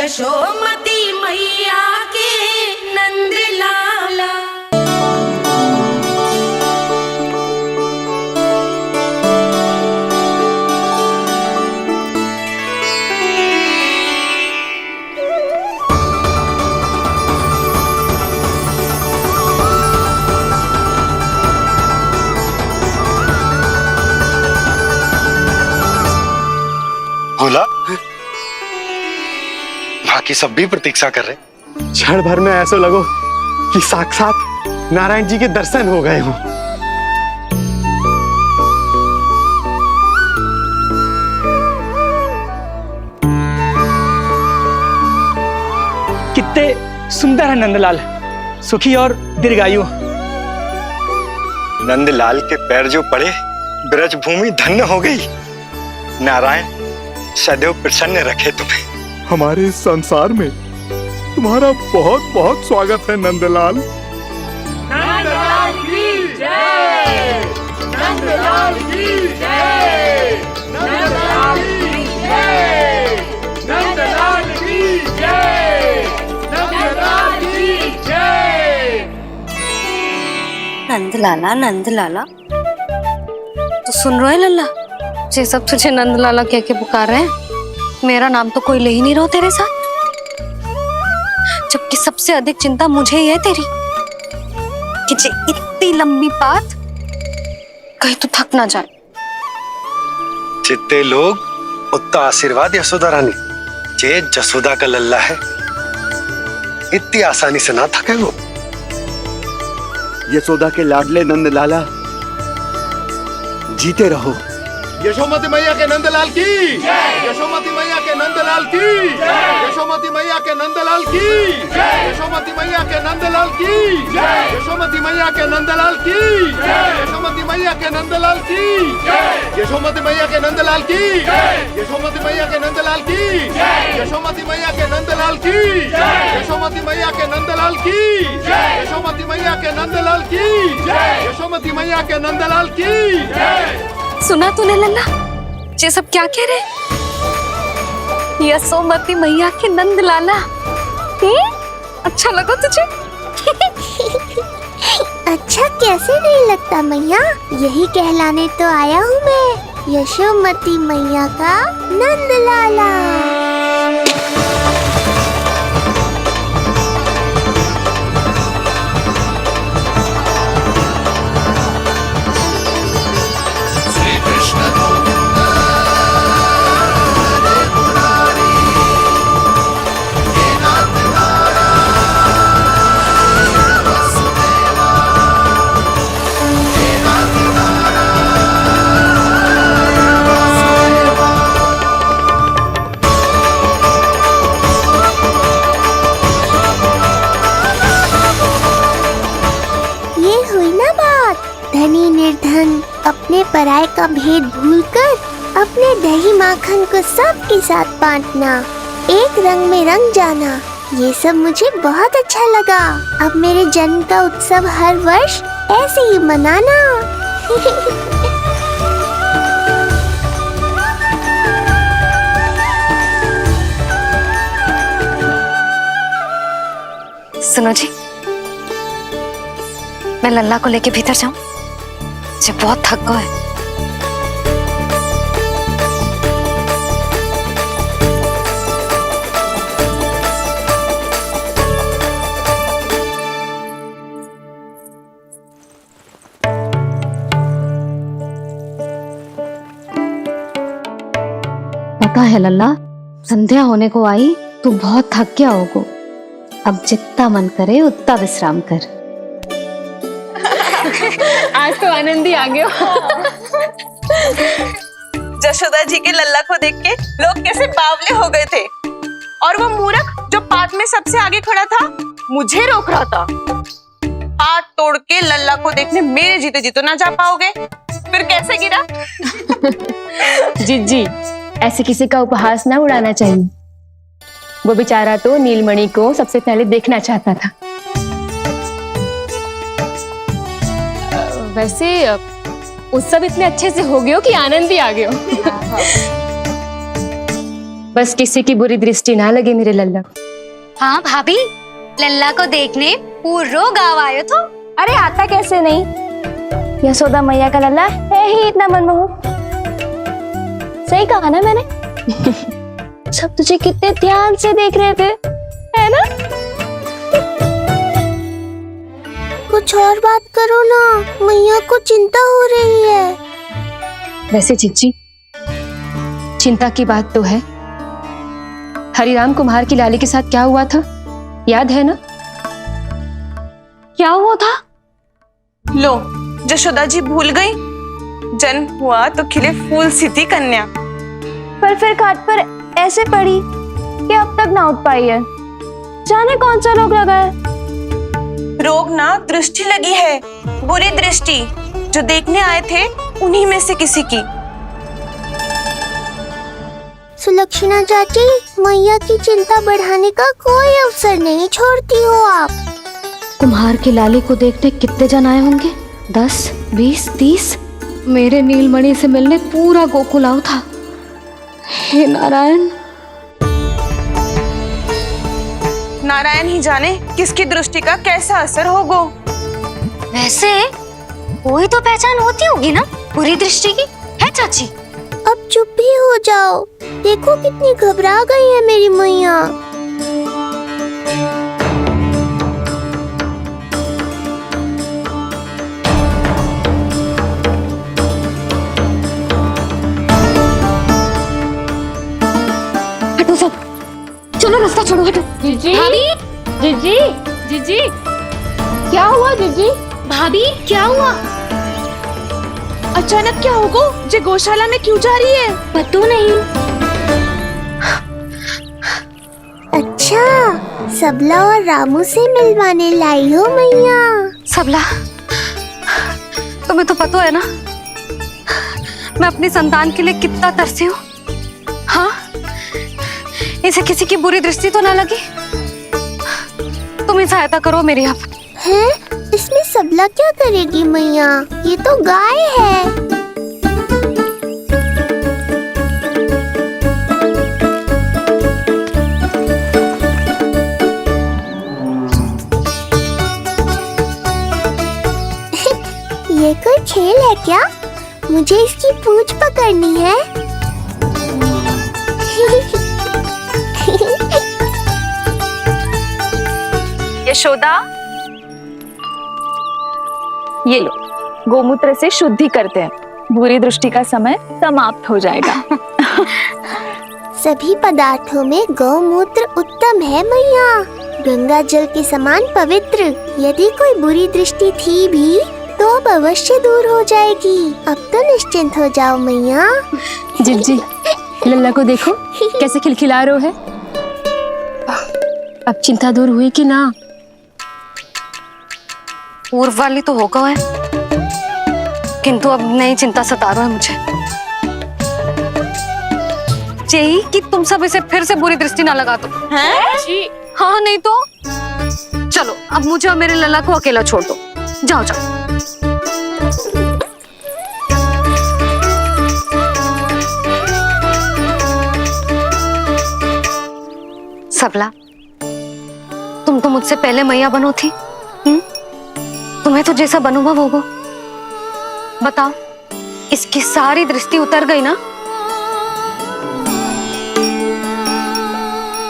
यशोमती मैया के नंद लाला। बोला बाकी सब भी प्रतीक्षा कर रहे। क्षण भर में ऐसा लगो कि साक्षात नारायण जी के दर्शन हो गए हों। कितने सुंदर है नंदलाल, सुखी और दीर्घायु। नंदलाल के पैर जो पड़े ब्रज भूमि धन्य हो गई। नारायण सदैव प्रसन्न रखे तुम्हें। हमारे इस संसार में तुम्हारा बहुत बहुत स्वागत है नंदलाल। नंदलाल की जय, नंदलाल की जय, नंदलाल की जय, नंदलाल की जय, नंदलाल की जय। नंदलाला नंदलाला, तो सुन रहे लल्ला, ये सब तुझे नंदलाला कह के पुकार रहे हैं। मेरा नाम तो कोई ले ही नहीं रहा तेरे साथ, जबकि सबसे अधिक चिंता मुझे ही है तेरी कि जे इतनी लंबी बात कहीं तो थक ना जाए। जितने लोग उतना आशीर्वाद यशोदा रानी। जे जसोदा का लल्ला है इतनी आसानी से ना थके वो। यशोदा के लाडले नंदलाला, जीते रहो। यशोमती मैया के नंदलाल की जय, यशोमती मैया के नंदलाल की जय, यशोमती मैया के नंदलाल की जय, यशोमती मैया के नंदलाल की जय, यशोमती मैया के नंदलाल की जय, यशोमती मैया के नंदलाल की जय, यशोमती मैया के नंदलाल की जय, यशोमती मैया के नंदलाल की जय, यशोमती मैया के नंदलाल की जय, यशोमती मैया के नंदलाल की जय, यशोमती मैया के नंदलाल की जय, यशोमती मैया के नंदलाल की जय। सुना तूने लल्ला, ये सब क्या कह रहे? यशोमती मैया के नंदलाला, अच्छा लगा तुझे? अच्छा कैसे नहीं लगता मैया, यही कहलाने तो आया हूँ मैं, यशोमती मैया का नंदलाला। धनी निर्धन अपने पराये का भेद भूलकर अपने दही माखन को सबके साथ बांटना, एक रंग में रंग जाना, ये सब मुझे बहुत अच्छा लगा। अब मेरे जन्म का उत्सव हर वर्ष ऐसे ही मनाना। सुनो जी, मैं लल्ला को लेके भीतर जाऊं? मुझे बहुत थक गया है। पता है लल्ला, संध्या होने को आई, तू बहुत थक गया होगा। अब जितना मन करे उतना विश्राम कर। आज तो आनंद ही आ गया। जशोदा जी के लल्ला को देख के लोग कैसे बावले हो गए थे, और वो मूर्ख जो पात में सबसे आगे खड़ा था मुझे रोक रहा था। हाथ तोड़ के लल्ला को देखने मेरे जीते जी तो ना जा पाओगे, फिर कैसे गिरा? जीजी, ऐसे किसी का उपहास ना उड़ाना चाहिए। वो बेचारा तो नीलमणि को सबसे पहले देखना चाहता था। वैसे उत्सव इतने अच्छे से हो गया कि आनंद ही आ गया। बस किसी की बुरी दृष्टि ना लगे मेरे लल्ला को। हाँ भाभी, लल्ला को देखने पूरो गाँव आयो तो। अरे आता कैसे नहीं, यशोदा मैया का लल्ला है ही इतना मनमोहक। सही कहा ना मैंने? सब तुझे कितने ध्यान से देख रहे थे, है ना? कुछ और बात करो ना, मैया को चिंता हो रही है। वैसे चिच्ची, चिंता की बात तो है। हरिराम कुम्हार की लाली के साथ क्या हुआ था, याद है ना? क्या हुआ था? लो, जशोदा जी भूल गई। जन्म हुआ तो खिले फूल सी थी कन्या, पर फिर खाट पर ऐसे पड़ी कि अब तक ना उठ पाई है। जाने कौन सा रोग लगा है। रोग ना दृष्टि लगी है, बुरी दृष्टि। जो देखने आए थे उन्हीं में से किसी की। सुलक्षणा चाची, मैया की चिंता बढ़ाने का कोई अवसर नहीं छोड़ती हो आप। कुम्हार की लाली को देखने कितने जन आए होंगे? 10, 20, 30। मेरे नीलमणि से मिलने पूरा गोकुल आओ था। हे नारायण। नारायण ही जाने किसकी दृष्टि का कैसा असर होगा। वैसे कोई तो पहचान होती होगी ना बुरी दृष्टि की, है चाची? अब चुप भी हो जाओ, देखो कितनी घबरा गई है मेरी मैया। हटो सब, चलो रास्ता छोड़ो, हटो। जीजी, भाभी, जीजी, जीजी, क्या हुआ जीजी? भाभी क्या हुआ? अचानक क्या होगा? जे गौशाला में क्यों जा रही है? पता नहीं। अच्छा, सबला और रामू से मिलवाने लाई हो मैया। सबला, तुम्हें तो पता है ना मैं अपनी संतान के लिए कितना तरसी हूँ। हाँ, इसे किसी की बुरी दृष्टि तो ना लगी। तुम ही सहायता करो मेरी। अब हैं? इसमें सबला क्या करेगी मैया, ये तो गाय है। ये कोई खेल है क्या? मुझे इसकी पूंछ पकड़नी है। यशोदा, ये लो, गोमूत्र से शुद्धि करते हैं, बुरी दृष्टि का समय समाप्त हो जाएगा। सभी पदार्थों में गौमूत्र उत्तम है मैया, गंगा जल के समान पवित्र। यदि कोई बुरी दृष्टि थी भी तो अब अवश्य दूर हो जाएगी। अब तो निश्चिंत हो जाओ मैया। जिज्जी, लल्ला को देखो कैसे खिलखिला रहा है। अब चिंता दूर हुई कि ना? पूर्व वाली तो होगा है, किंतु अब नई चिंता सता रहा है मुझे। यही कि तुम सब इसे फिर से बुरी दृष्टि ना लगा दो। हैं? हाँ, नहीं तो चलो अब मुझे और मेरे लल्ला को अकेला छोड़ दो। जाओ जाओ। सबला, तुम तो मुझसे पहले मैया बनो थी। तुम्हें तो जैसा अनुभव होगा। बताओ, इसकी सारी दृष्टि उतर गई ना?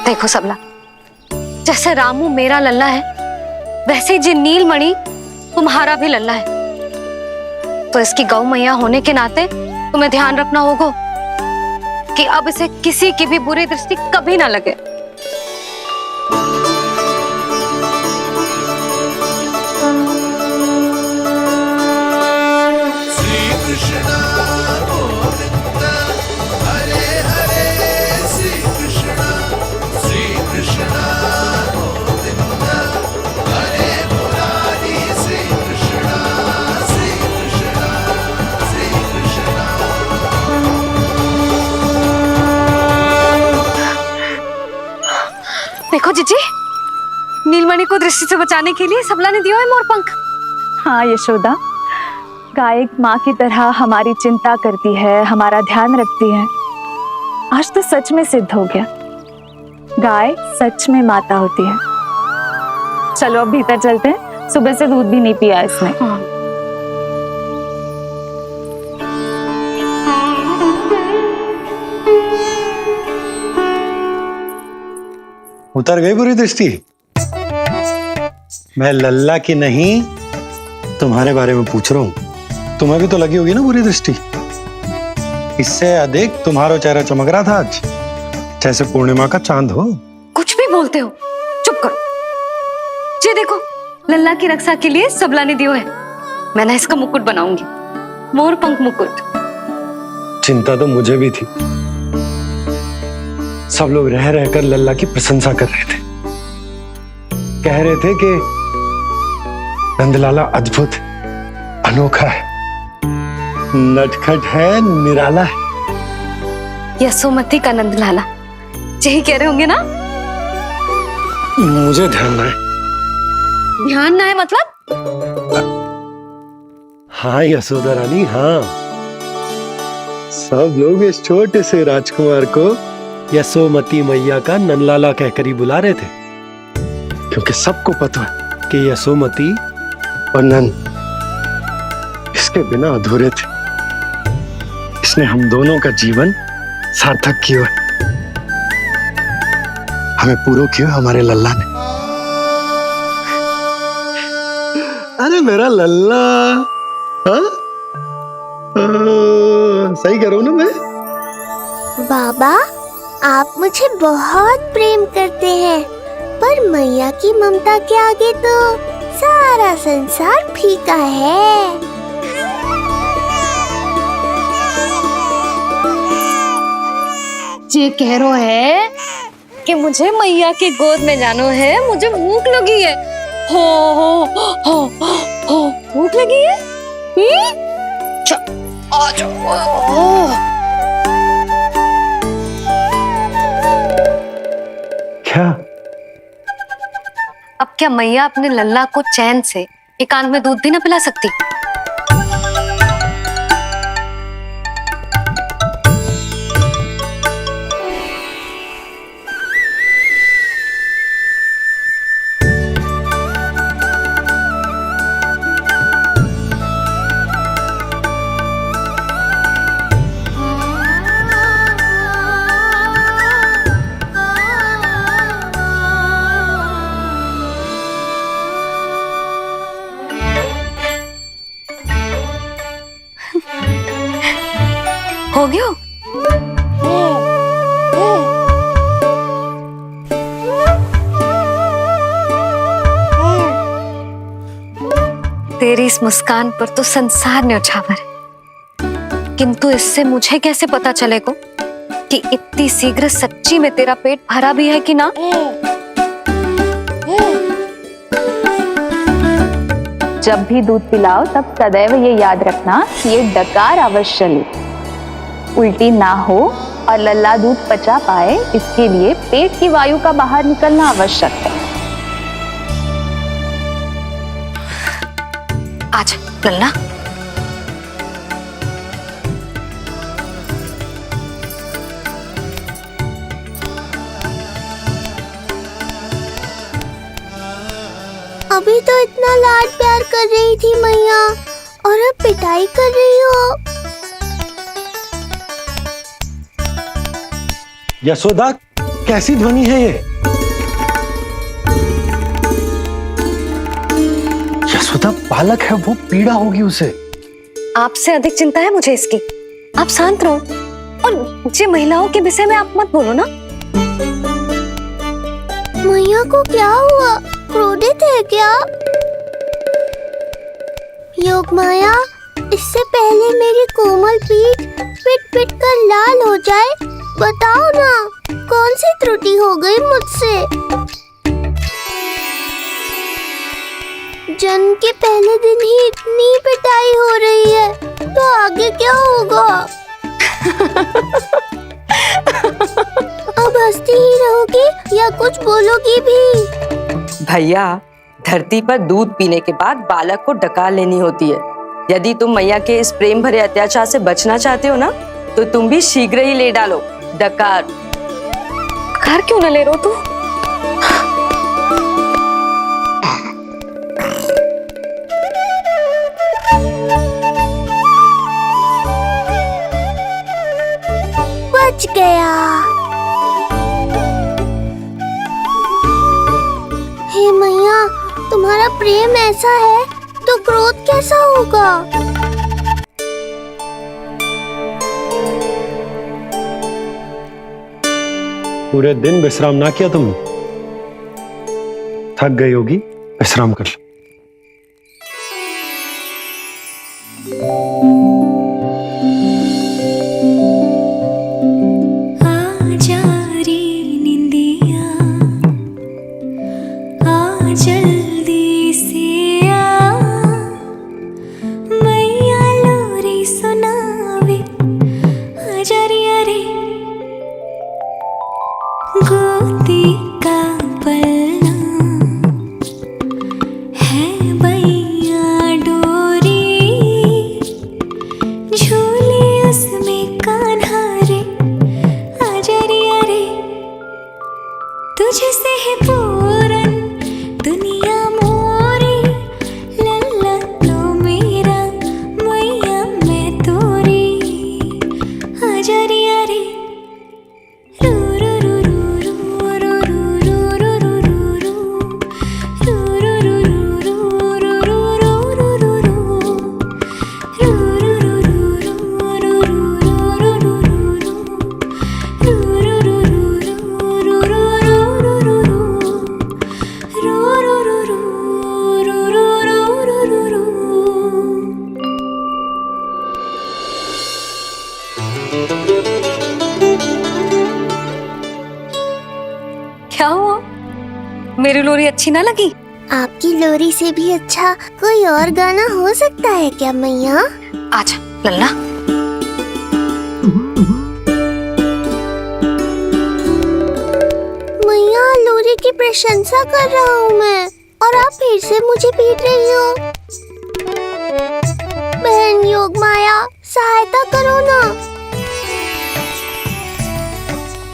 देखो सबला, जैसे रामू मेरा लल्ला है, वैसे जी नीलमणि तुम्हारा भी लल्ला है। तो इसकी गौ मैया होने के नाते तुम्हें ध्यान रखना होगा कि अब इसे किसी की भी बुरी दृष्टि कभी ना लगे। देखो जीजी, नीलमणि को दृष्टि से बचाने के लिए सबला ने दिया है मोरपंख। हाँ यशोदा, गाय माँ की तरह हमारी चिंता करती है, हमारा ध्यान रखती है। आज तो सच में सिद्ध हो गया, गाय सच में माता होती है। चलो अब भीतर चलते हैं, सुबह से दूध भी नहीं पिया इसने। उतर गई बुरी दृष्टि? मैं लल्ला की नहीं तुम्हारे बारे में पूछ रहा हूं। तुम्हें भी तो लगी होगी ना बुरी दृष्टि। इससे अधिक तुम्हारा चेहरा चमक रहा था आज, जैसे पूर्णिमा का चांद हो। कुछ भी बोलते हो, चुप करो। ये देखो, लल्ला की रक्षा के लिए सबला ने दियो है। मैं ना इसका मुकुट बनाऊंगी, मोर पंख मुकुट। चिंता तो मुझे भी थी। सब लोग रह रहकर लल्ला की प्रशंसा कर रहे थे, कह रहे थे कि नंदलाला अद्भुत, अनोखा है, नटखट है, निराला है। यशोमती का नंदलाला, यही कह रहे होंगे ना? मुझे ध्यान ना है। ध्यान ना है मतलब? हाँ यशोदा रानी, हाँ। सब लोग इस छोटे से राजकुमार को यशोमती मैया का नंदलाला कहकर ही बुला रहे थे, क्योंकि सबको पता है कि यशोमती और नंद इसके बिना अधूरे थे। इसने हम दोनों का जीवन सार्थक किया, हमें पूरा किया हमारे लल्ला ने। अरे मेरा लल्ला, हाँ? सही कह रहा हूं ना मैं? बाबा, आप मुझे बहुत प्रेम करते हैं, पर मैया की ममता के आगे तो सारा संसार फीका है। ये कह रो है कि मुझे मैया की गोद में जानो है, मुझे भूख लगी है। हो भूख लगी है? आ जाओ। क्या? अब क्या मैया अपने लल्ला को चैन से एकांत में दूध भी ना पिला सकती? हो गया? तेरी इस मुस्कान पर तो संसार न्यौछावर है, किंतु इससे मुझे कैसे पता चलेगा कि इतनी शीघ्र सच्ची में तेरा पेट भरा भी है कि ना? जब भी दूध पिलाओ तब सदैव ये याद रखना कि ये डकार अवश्य ले, उल्टी ना हो और लल्ला दूध पचा पाए, इसके लिए पेट की वायु का बाहर निकलना आवश्यक है। आज लल्ला, अभी तो इतना लाड प्यार कर रही थी मैया, और अब पिटाई कर रही हो। यशोदा, कैसी ध्वनि है ये? यशोदा, बालक है वो, पीड़ा होगी उसे। आपसे अधिक चिंता है मुझे इसकी। आप शांत रहो, और ये महिलाओं के विषय में आप मत बोलो ना। मैया को क्या हुआ? क्रोधित है क्या? योग माया, इससे पहले मेरी कोमल पीठ पिट पिट कर लाल हो जाए, बताओ ना कौन सी त्रुटि हो गई मुझसे? जन्म के पहले दिन ही इतनी पिटाई हो रही है, तो आगे क्या होगा? अब हंसती ही रहोगी या कुछ बोलोगी भी? भैया, धरती पर दूध पीने के बाद बालक को डकार लेनी होती है। यदि तुम मैया के इस प्रेम भरे अत्याचार से बचना चाहते हो ना, तो तुम भी शीघ्र ही ले डालो, डकार। घर क्यों ना ले रो तू? बच गया। हे मैया, तुम्हारा प्रेम ऐसा है तो क्रोध कैसा होगा? पूरे दिन विश्राम ना किया तुमने? थक गई होगी, विश्राम कर लो। क्या हुआ? मेरी लोरी अच्छी ना लगी? आपकी लोरी से भी अच्छा कोई और गाना हो सकता है क्या मैया? आजा लल्ला। मैया, लोरी की प्रशंसा कर रहा हूँ मैं और आप फिर से मुझे पीट रही हो। बहन योग माया, सहायता करो ना।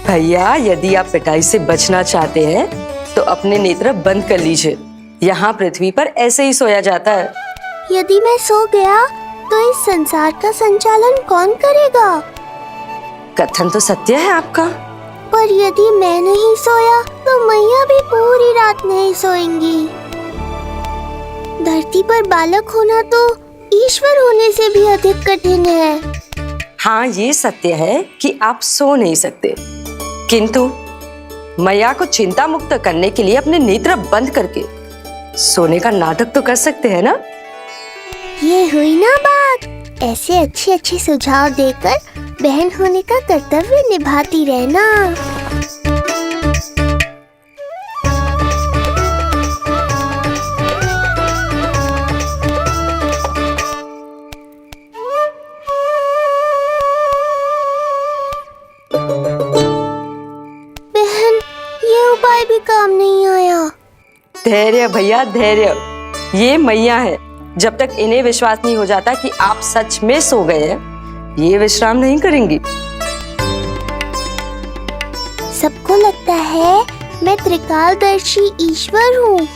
भैया, यदि आप पिटाई से बचना चाहते हैं तो अपने नेत्र बंद कर लीजिए। यहाँ पृथ्वी पर ऐसे ही सोया जाता है। यदि मैं सो गया तो इस संसार का संचालन कौन करेगा? कथन तो सत्य है आपका। पर यदि मैं नहीं सोया तो मैया भी पूरी रात नहीं सोएंगी। धरती पर बालक होना तो ईश्वर होने से भी अधिक कठिन है। हाँ, ये सत्य है कि आप सो नहीं सकते, किंतु मैया को चिंता मुक्त करने के लिए अपने नेत्र बंद करके सोने का नाटक तो कर सकते हैं ना? ये हुई ना बात। ऐसे अच्छे अच्छे सुझाव देकर बहन होने का कर्तव्य निभाती रहना। बहन, ये उपाय भी काम नहीं आया। धैर्य भैया, धैर्य। ये मैया है, जब तक इन्हें विश्वास नहीं हो जाता कि आप सच में सो गए हैं, ये विश्राम नहीं करेंगी। सबको लगता है मैं त्रिकालदर्शी ईश्वर हूँ,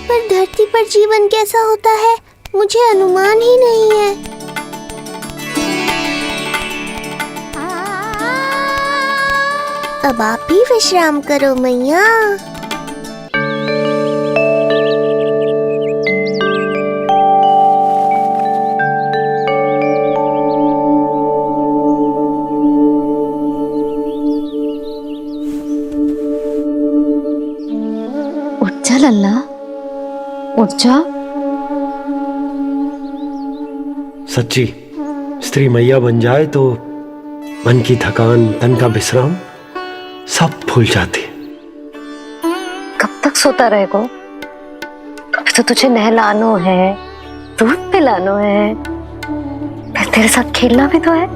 पर धरती पर जीवन कैसा होता है मुझे अनुमान ही नहीं है। अब आप भी विश्राम करो मैया। उठ जा लल्ला, उठ जा। सच्ची स्त्री मैया बन जाए तो मन की थकान, तन का विश्राम सब भूल जाती है। कब तक सोता रहेगा? अभी तो तुझे नहलानो है, दूध पिलानो है, फिर तेरे साथ खेलना भी तो है।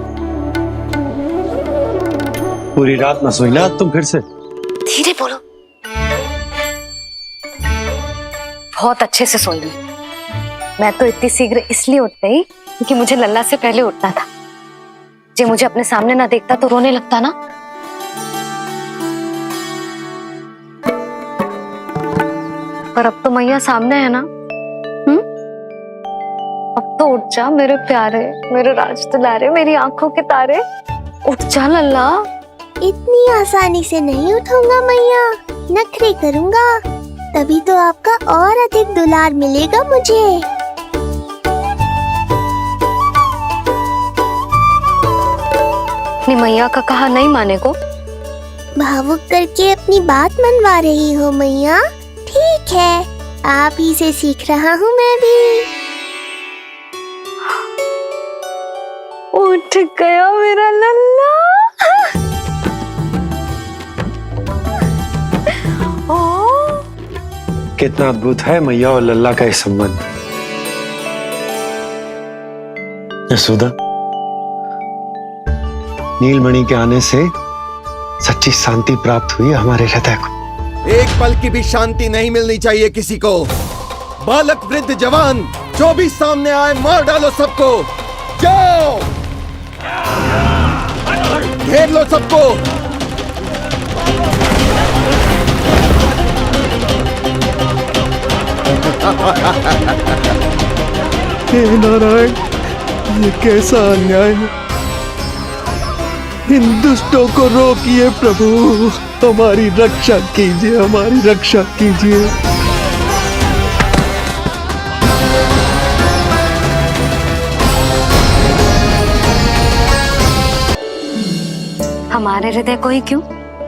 पूरी रात ना सोई ना तुम फिर से? धीरे बोलो। बहुत अच्छे से सोई ली। मैं तो इतनी शीघ्र इसलिए उठ गई क्योंकि मुझे लल्ला से पहले उठना था। जे मुझे अपने सामने ना देखता तो रोने लगता ना। पर अब तो मैया सामने है ना। अब तो उठ जा मेरे प्यारे, मेरे राज दुलारे, मेरी आंखों के तारे, उठ जा लल्ला। इतनी आसानी से नहीं उठूंगा मैया, नखरे करूंगा, तभी तो आपका और अधिक दुलार मिलेगा मुझे। अपनी मैया का कहा नहीं माने को। भावुक करके अपनी बात मनवा रही हो मैया। ठीक है, आप ही से सीख रहा हूँ मैं भी। उठ गया मेरा लल्ला। कितना अद्भुत है मैया और लल्ला का ये संबंध। यशोदा, नीलमणि के आने से सच्ची शांति प्राप्त हुई हमारे हृदय को। एक पल की भी शांति नहीं मिलनी चाहिए किसी को। बालक वृद्ध जवान जो भी सामने आए मार डालो सबको। जाओ, घेर लो सबको। हे नारायण, ये कैसा अन्याय है। इन दुष्टों को रोकिए प्रभु, हमारी रक्षा कीजिए, हमारी रक्षा कीजिए। हमारे हृदय को ही क्यों,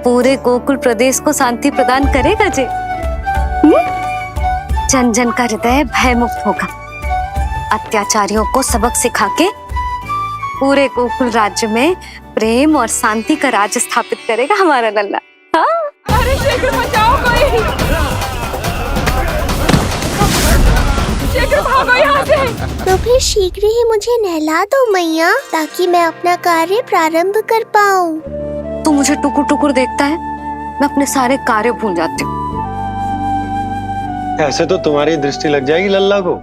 पूरे गोकुल प्रदेश को शांति प्रदान करेगा जे। जन जन का हृदय भयमुक्त होगा। अत्याचारियों को सबक सिखा के पूरे गोकुल राज्य में प्रेम और शांति का राज स्थापित करेगा हमारा लल्ला। हाँ? अरे शीघ्र बचाओ कोई, शीघ्र भागो यहाँ से। तो फिर शीघ्र ही मुझे नहला दो मैया, ताकि मैं अपना कार्य प्रारंभ कर पाऊँ। तू मुझे टुकुर टुकुर देखता है, मैं अपने सारे कार्य भूल जाती हूँ। ऐसे तो तुम्हारी दृष्टि लग जाएगी लल्ला को।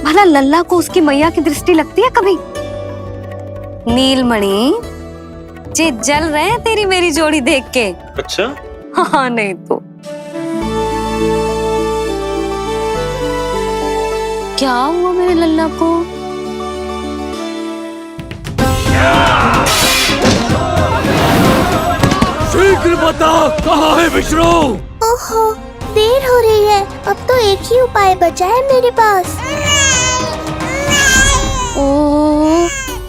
भला लल्ला को उसकी मैया की दृष्टि लगती है कभी? नीलमणि जे जल रहे हैं तेरी मेरी जोड़ी देख के। अच्छा? हाँ नहीं तो क्या हुआ मेरे लल्ला को? शीघ्र बता, कहाँ है विष्णु? ओहो, देर हो रही है। अब तो एक ही उपाय बचा है मेरे पास। ओ,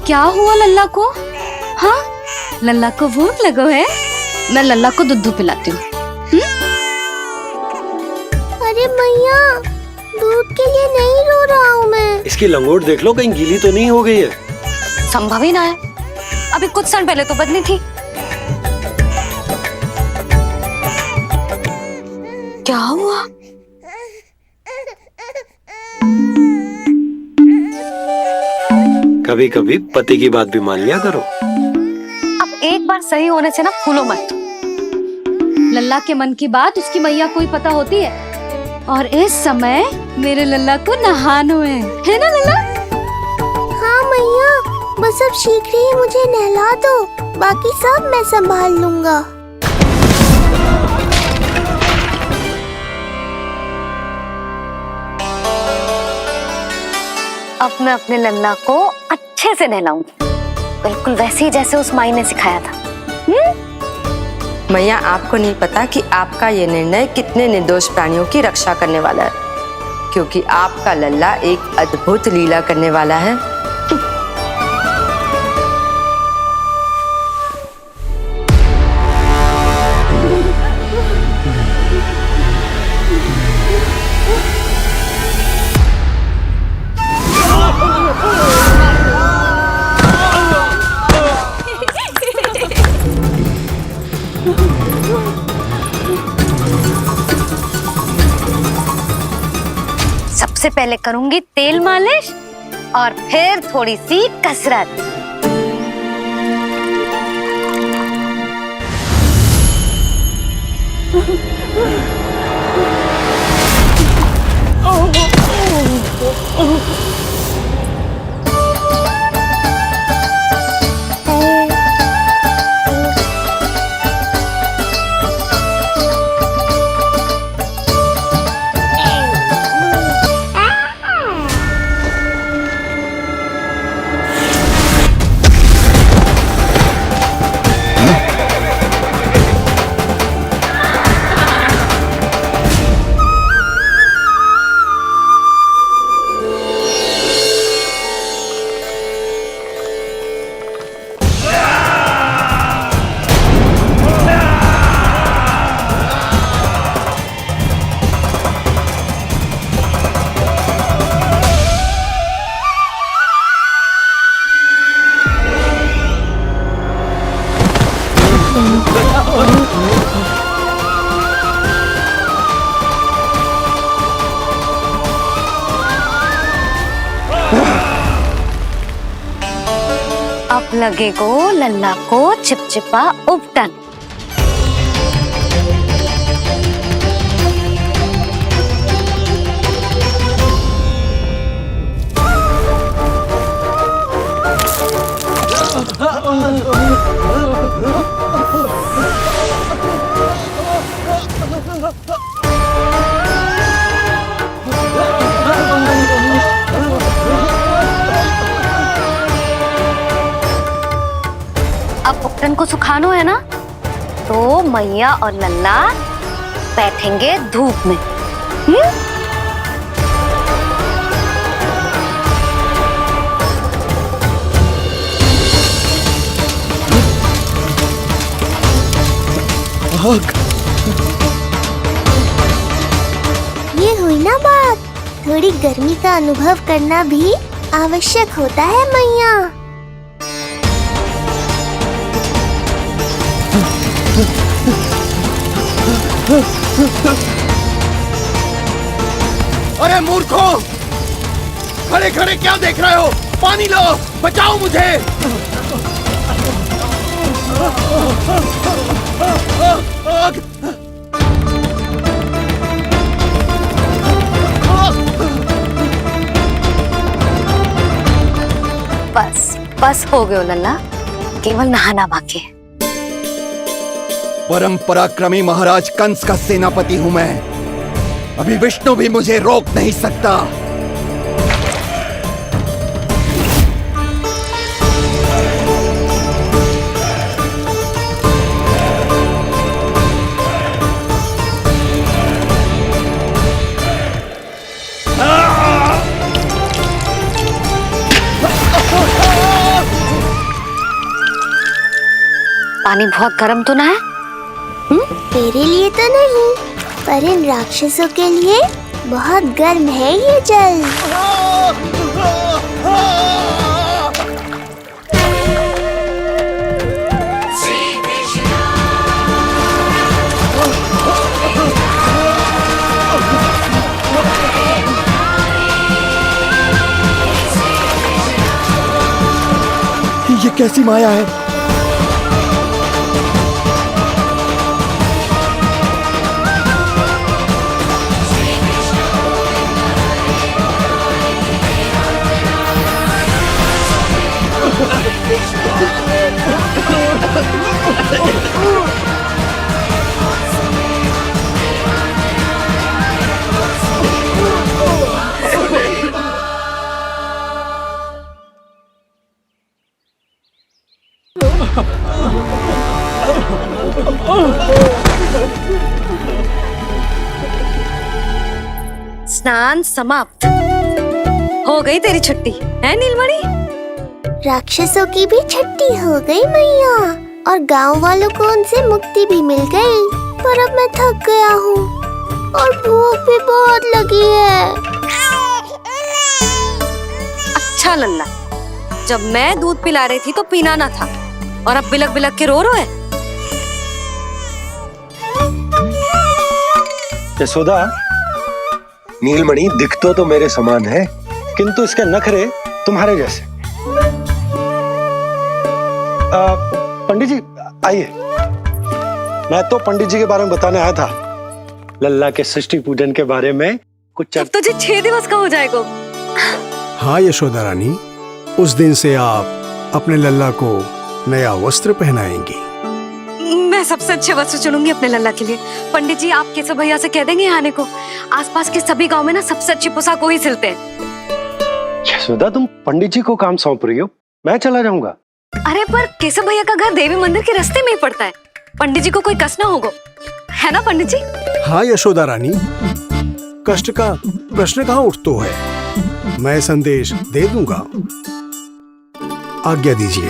क्या हुआ लल्ला को? हाँ, लल्ला को भूख लगो है? मैं लल्ला को दूध पिलाती हूँ। अरे मैया, दूध के लिए नहीं रो रहा हूँ मैं। इसकी लंगोट देख लो, कहीं गीली तो नहीं हो गई है। संभव ही ना है, अभी कुछ क्षण पहले तो बदली थी। क्या हुआ? कभी कभी पति की बात भी मान लिया करो। अब एक बार सही होने से ना फूलो मत। लल्ला के मन की बात उसकी मैया को ही पता होती है, और इस समय मेरे लल्ला को नहानो है ना लल्ला? हाँ मैया, बस अब शीघ्र ही मुझे नहला दो, बाकी सब मैं संभाल लूंगा। अब मैं अपने लल्ला को अच्छे से नहलाऊंगी, बिल्कुल वैसे ही जैसे उस माई ने सिखाया था। मैया, आपको नहीं पता कि आपका ये निर्णय कितने निर्दोष प्राणियों की रक्षा करने वाला है, क्योंकि आपका लल्ला एक अद्भुत लीला करने वाला है। सबसे पहले करूंगी तेल मालिश और फिर थोड़ी सी कसरत। लगेगो लल्ला को चिपचिपा उपटन। अब उपटन को सुखानो है ना, तो मैया और लल्ला बैठेंगे धूप में। ये हुई ना बात, थोड़ी गर्मी का अनुभव करना भी आवश्यक होता है मैया। अरे मूर्खों, खड़े खड़े क्या देख रहे हो? पानी लो, बचाओ मुझे। बस बस हो गयो लल्ला, केवल नहाना बाकी है। परम पराक्रमी महाराज कंस का सेनापति हूं मैं। अभी विष्णु भी मुझे रोक नहीं सकता। पानी बहुत गर्म तो ना है? तेरे लिए तो नहीं, पर इन राक्षसों के लिए बहुत गर्म है ये जल। ये कैसी माया है? स्नान समाप्त। हो गई तेरी छुट्टी है नीलमणि? राक्षसों की भी छुट्टी हो गई मैया, और गांव वालों को उनसे मुक्ति भी मिल गई। पर अब मैं थक गया हूँ और भूख भी बहुत लगी है। अच्छा लल्ला, जब मैं दूध पिला रही थी तो पीना ना था, और अब बिलक बिलक के रो है। यशोदा, नीलमणि दिखतो तो मेरे समान है, किंतु इसके नखरे तुम्हारे जैसे। पंडित जी आइए। मैं तो पंडित जी के बारे में बताने आया था, लल्ला के सृष्टि पूजन के बारे में कुछ। अब तुझे 6 दिवस का हो जाएगा। हाँ यशोदा रानी, उस दिन से आप अपने लल्ला को नया वस्त्र पहनाएंगी। मैं सबसे अच्छे वस्त्र चुनूंगी अपने लल्ला के लिए। पंडित जी, आप केशव भैया से कह देंगे आने को। आसपास के सभी गांव में ना सबसे अच्छी पोशाक वही सिलते हैं। यशोदा, तुम पंडित जी को काम सौंप रही हो, मैं चला जाऊंगा। अरे पर केशव भैया का घर देवी मंदिर के रास्ते में ही पड़ता है, पंडित जी को कोई कष्ट ना होगा, है ना पंडित जी? हाँ यशोदा रानी, कष्ट का प्रश्न कहाँ उठतो है, मैं संदेश दे दूंगा। आज्ञा दीजिए।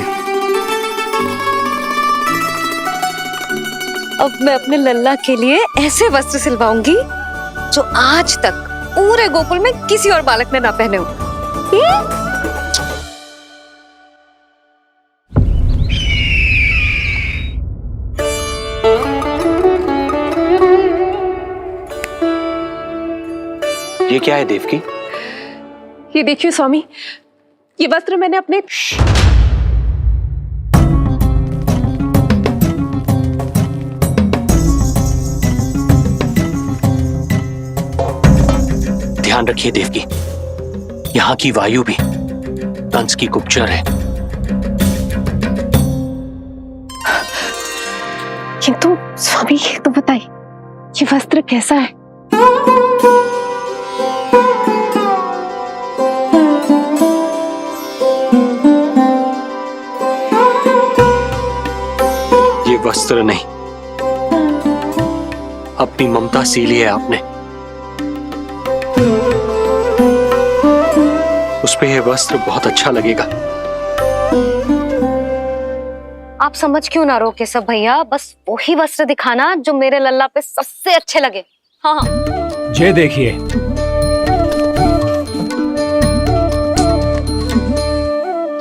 अब मैं अपने लल्ला के लिए ऐसे वस्त्र सिलवाऊंगी जो आज तक पूरे गोकुल में किसी और बालक ने ना पहने हो। ये क्या है देवकी? ये देखिए स्वामी, ये वस्त्र मैंने अपने ध्यान रखिए देवकी, यहाँ की वायु भी कंस की गुप्तचर है। किंतु स्वामी ये तो बताइए, ये वस्त्र कैसा है? ये वस्त्र नहीं, अपनी ममता सी ली है आपने। उस पे यह वस्त्र बहुत अच्छा लगेगा। आप समझ क्यों ना रहो केशव भैया, बस वही वस्त्र दिखाना जो मेरे लल्ला पे सबसे अच्छे लगे। हाँ हाँ। ये देखिए,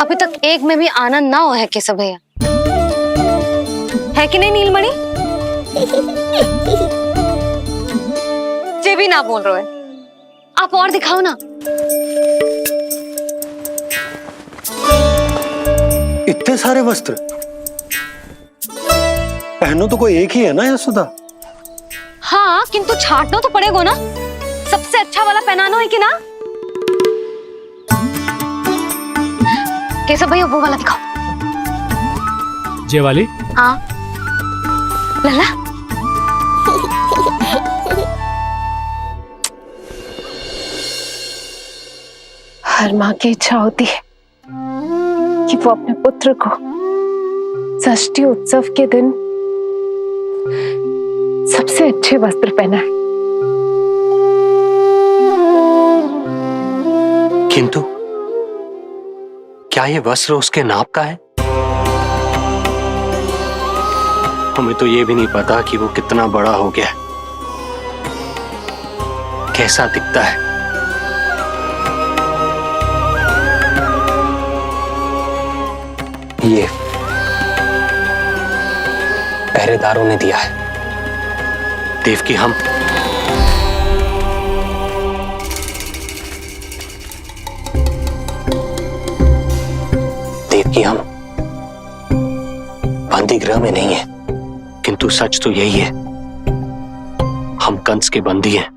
अभी तक एक में भी आनंद ना हो है केशव भैया, है कि नहीं नीलमणि? ये भी ना बोल रहे हो, आप और दिखाओ ना। इतने सारे वस्त्र पहनो तो कोई एक ही है ना यशोदा? हाँ, किंतु छांटना तो पड़ेगा ना, सबसे अच्छा वाला पहनाना है कि ना। केशव भैया वो वाला दिखाओ। ये वाली? हाँ लल्ला। हर माँ की इच्छा होती है कि वो अपने पुत्र को षष्ठी उत्सव के दिन सबसे अच्छे वस्त्र पहनाए। किंतु क्या ये वस्त्र उसके नाप का है? हमें तो ये भी नहीं पता कि वो कितना बड़ा हो गया, कैसा दिखता है। ये पहरेदारों ने दिया है देवकी। हम देवकी, हम बंदी गृह में नहीं है, किंतु सच तो यही है, हम कंस के बंदी हैं।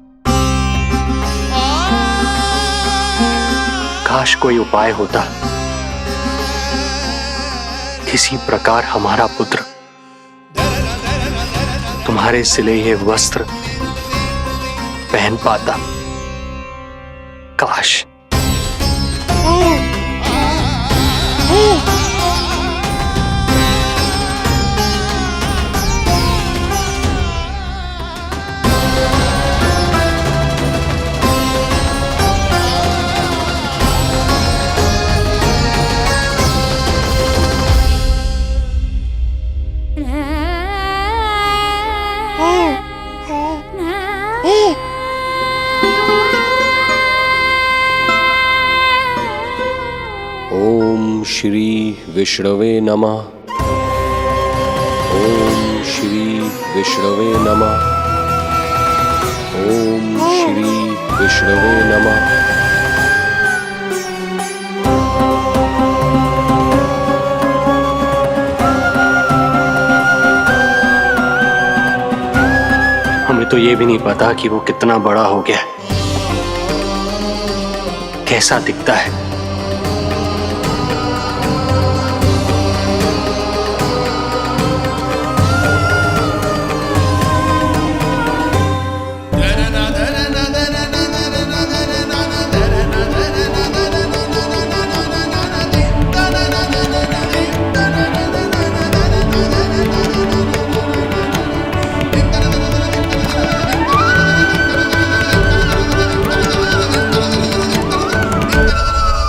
काश कोई उपाय होता, किसी प्रकार हमारा पुत्र तुम्हारे सिले ये वस्त्र पहन पाता। काश। ओम श्री विष्णवे नमः। ओम श्री विष्णवे नमः। ओम श्री विष्णवे नमः। हमें तो ये भी नहीं पता कि वो कितना बड़ा हो गया, कैसा दिखता है।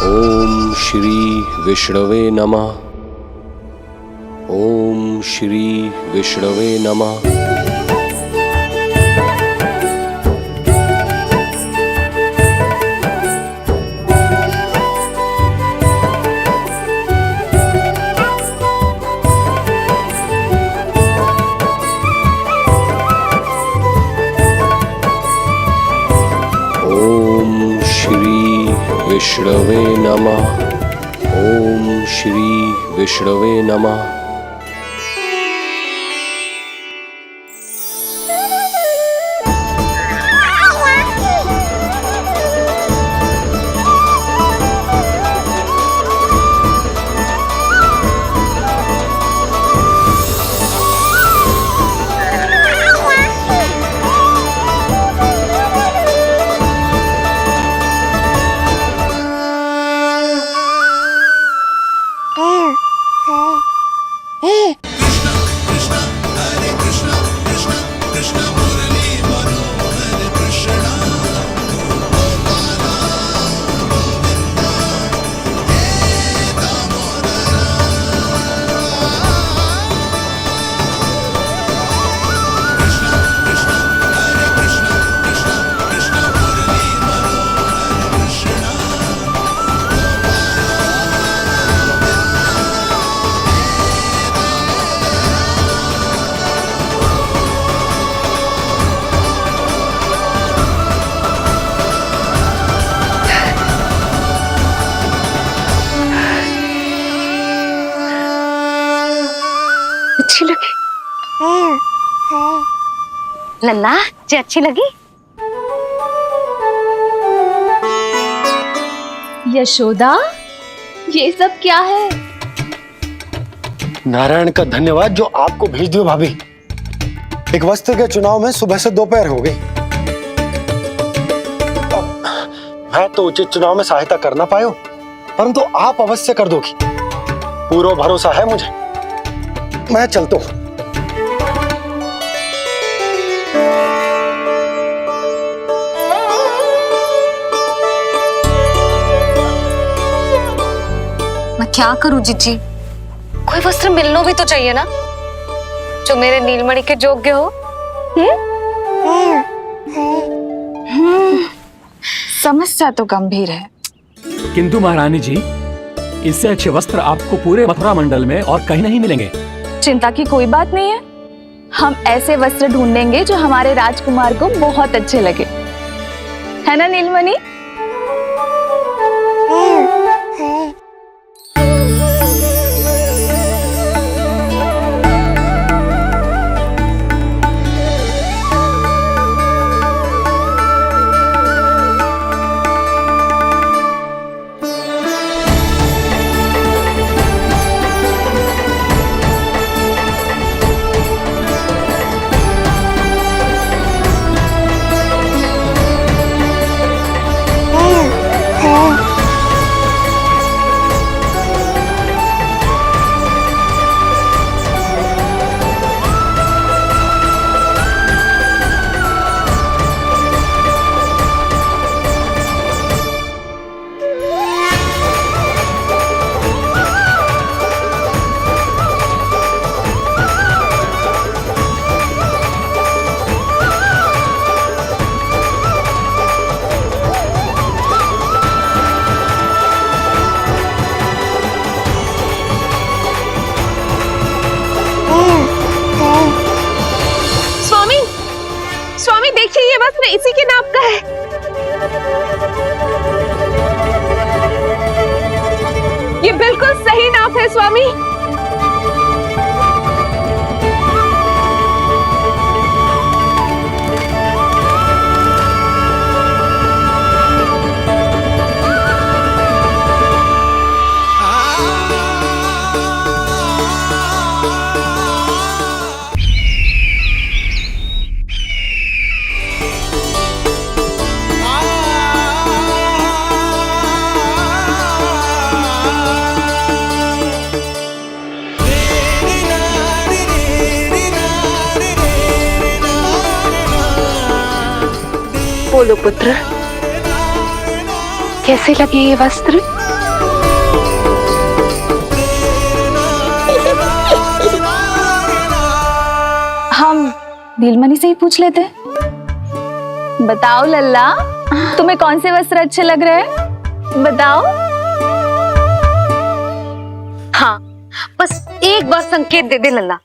ओम श्री विष्णवे नमः। ओम श्री विष्णवे नमः। ओम श्री विष्णवे नमः। ओम श्री विष्णवे नमः। लल्ला जे अच्छी लगी? यशोदा, ये सब क्या है? नारायण का धन्यवाद जो आपको भेज दियो भाभी। एक वस्त्र के चुनाव में सुबह से दोपहर हो गई। मैं तो उचित चुनाव में सहायता कर ना पायो, परंतु आप अवश्य कर दोगी, पूरा भरोसा है मुझे। मैं चलता हूं। मैं क्या करूं जीजी? कोई वस्त्र मिलना भी तो चाहिए ना जो मेरे नीलमणि के योग्य हो। समस्या तो गंभीर है। किंतु महारानी जी, इससे अच्छे वस्त्र आपको पूरे मथुरा मंडल में और कहीं नहीं मिलेंगे। चिंता की कोई बात नहीं है, हम ऐसे वस्त्र ढूंढेंगे जो हमारे राजकुमार को बहुत अच्छे लगे, है ना नीलमणि? स्वामी देखिए, ये वस्त्र इसी के नाप का है। ये बिल्कुल सही नाप है स्वामी। बोलो पुत्र, कैसे लगे ये वस्त्र? हम नीलमणि से ही पूछ लेते। बताओ लल्ला, तुम्हें कौन से वस्त्र अच्छे लग रहे हैं? बताओ। हाँ, बस एक बार संकेत दे दे लल्ला।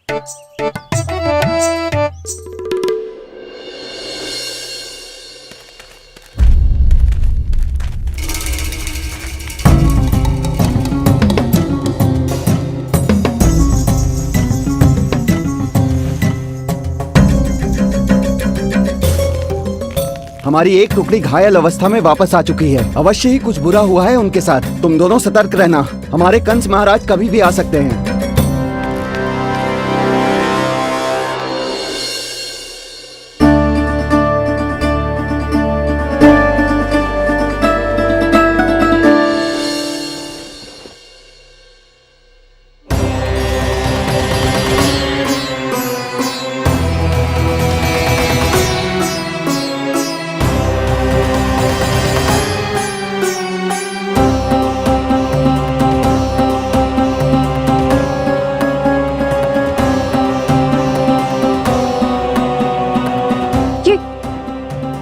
हमारी एक टुकड़ी घायल अवस्था में वापस आ चुकी है। अवश्य ही कुछ बुरा हुआ है उनके साथ। तुम दोनों सतर्क रहना, हमारे कंस महाराज कभी भी आ सकते हैं।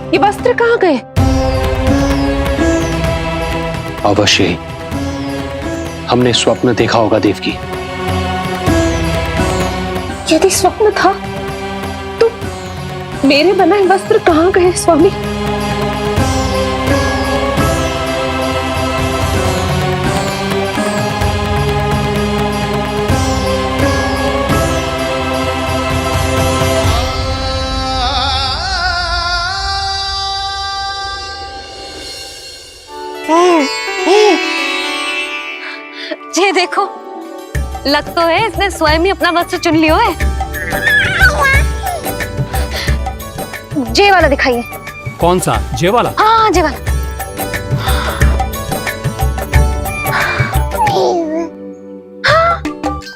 ये वस्त्र कहाँ गए? अवश्य ही हमने स्वप्न देखा होगा देवकी। यदि स्वप्न था तो मेरे बनाए वस्त्र कहाँ गए स्वामी? ये देखो, लग तो है इसने स्वयं ही अपना वस्त्र चुन लियो है। जे वाला दिखाइए। कौन सा? जे वाला? हाँ जे वाला।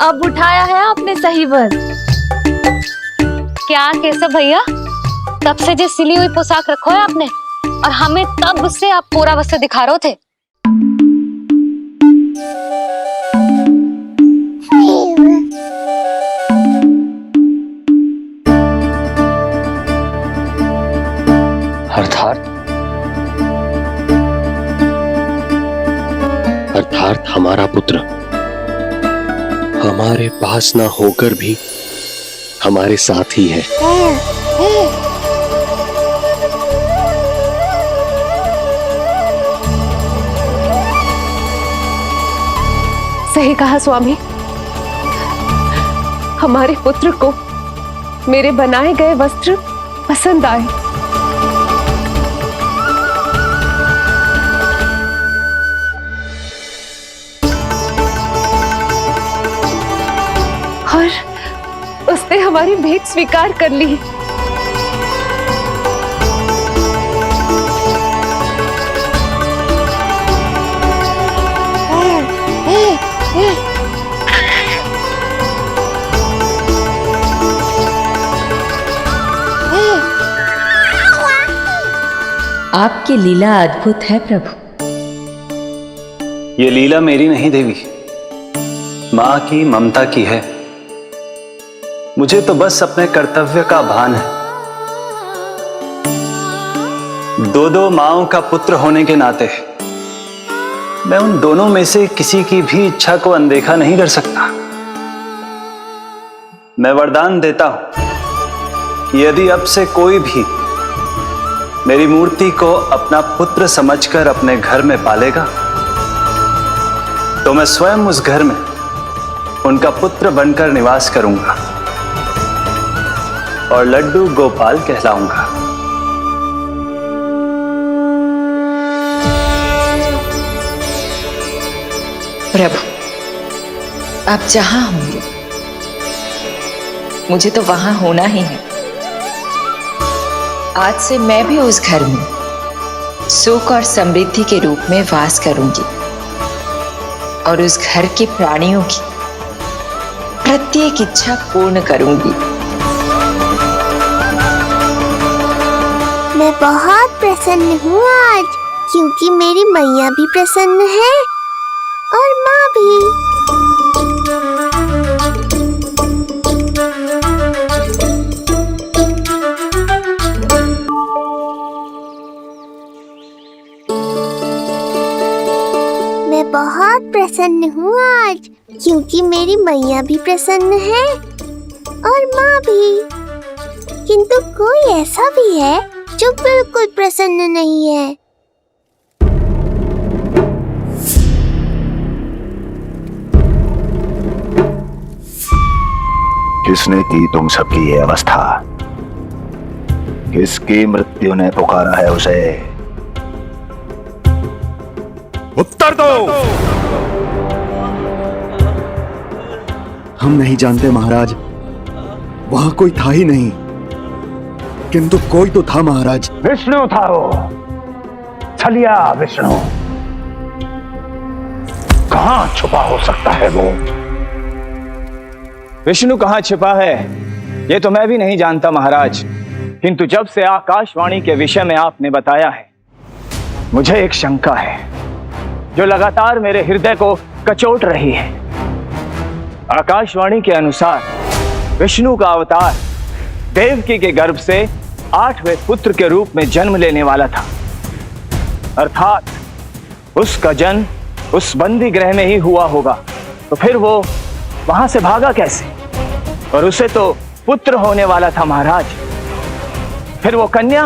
अब उठाया है आपने सही वक्त। क्या केशव भैया, तब से जो सिली हुई पोशाक रखो है आपने, और हमें तब से आप पूरा वस्त्र दिखा रहे थे। अर्थात हमारा पुत्र हमारे पास ना होकर भी हमारे साथ ही है। सही कहा स्वामी, हमारे पुत्र को मेरे बनाए गए वस्त्र पसंद आए। और उसने हमारी भेंट स्वीकार कर ली। आपकी लीला अद्भुत है प्रभु। ये लीला मेरी नहीं देवी, मां की, ममता की है। मुझे तो बस अपने कर्तव्य का भान है। दो माओं का पुत्र होने के नाते मैं उन दोनों में से किसी की भी इच्छा को अनदेखा नहीं कर सकता। मैं वरदान देता हूं कि यदि अब से कोई भी मेरी मूर्ति को अपना पुत्र समझकर अपने घर में पालेगा, तो मैं स्वयं उस घर में उनका पुत्र बनकर निवास करूंगा और लड्डू गोपाल कहलाऊंगा। प्रभु, आप जहां होंगे मुझे तो वहां होना ही है। आज से मैं भी उस घर में सुख और समृद्धि के रूप में वास करूंगी और उस घर के प्राणियों की प्रत्येक इच्छा पूर्ण करूंगी। मैं बहुत प्रसन्न हूँ आज, क्योंकि मेरी मैया भी प्रसन्न है और माँ भी। मैं बहुत प्रसन्न हूँ आज, क्योंकि मेरी मैया भी प्रसन्न है और माँ भी। किंतु कोई ऐसा भी है जो बिल्कुल प्रसन्न नहीं है। किसने की तुम सबकी ये अवस्था? किसकी मृत्यु ने पुकारा है उसे? उत्तर दो। हम नहीं जानते महाराज, वहां कोई था ही नहीं, किंतु कोई तो था महाराज। विष्णु था वो, छलिया विष्णु। कहां छुपा हो सकता है वो? विष्णु कहां छिपा है ये तो मैं भी नहीं जानता महाराज, किंतु जब से आकाशवाणी के विषय में आपने बताया है, मुझे एक शंका है जो लगातार मेरे हृदय को कचोट रही है। आकाशवाणी के अनुसार विष्णु का अवतार देवकी के गर्भ से 8वें पुत्र के रूप में जन्म लेने वाला था, अर्थात उसका जन्म उस बंदी गृह में ही हुआ होगा। तो फिर वो वहां से भागा कैसे? और उसे तो पुत्र होने वाला था महाराज। फिर वो कन्या,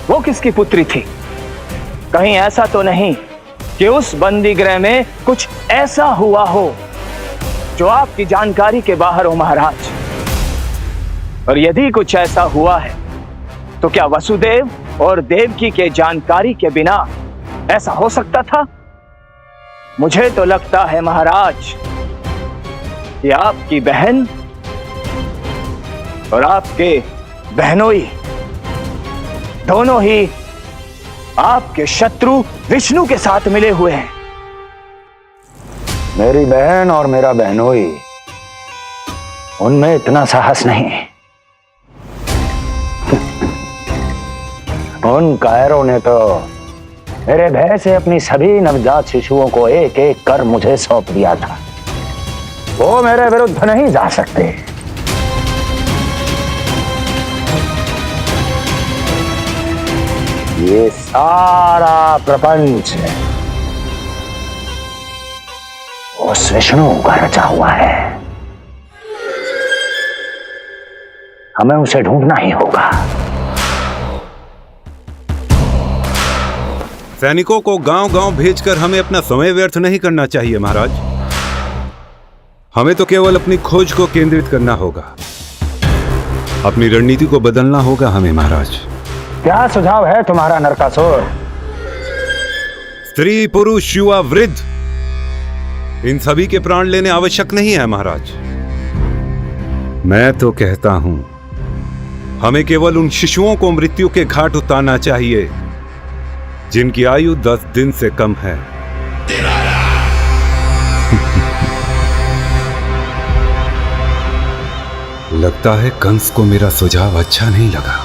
वो किसकी पुत्री थी? कहीं ऐसा तो नहीं कि उस बंदी गृह में कुछ ऐसा हुआ हो जो आपकी जानकारी के बाहर हो महाराज? और यदि कुछ ऐसा हुआ है तो क्या वसुदेव और देवकी के जानकारी के बिना ऐसा हो सकता था? मुझे तो लगता है महाराज कि आपकी बहन और आपके बहनोई दोनों ही आपके शत्रु विष्णु के साथ मिले हुए हैं। मेरी बहन और मेरा बहनोई, उनमें इतना साहस नहीं है। उन कायरों ने तो मेरे भय से अपनी सभी नवजात शिशुओं को एक एक कर मुझे सौंप दिया था। वो मेरे विरुद्ध नहीं जा सकते। ये सारा प्रपंच उस विष्णु का रचा हुआ है। हमें उसे ढूंढना ही होगा। सैनिकों को गांव-गांव भेजकर हमें अपना समय व्यर्थ नहीं करना चाहिए महाराज। हमें तो केवल अपनी खोज को केंद्रित करना होगा। अपनी रणनीति को बदलना होगा हमें महाराज। क्या सुझाव है तुम्हारा नरकासुर? स्त्री, पुरुष, युवा, वृद्ध, इन सभी के प्राण लेने आवश्यक नहीं है महाराज। मैं तो कहता हूं हमें केवल उन शिशुओं को मृत्यु के घाट उतारना चाहिए जिनकी आयु 10 दिन से कम है। लगता है कंस को मेरा सुझाव अच्छा नहीं लगा।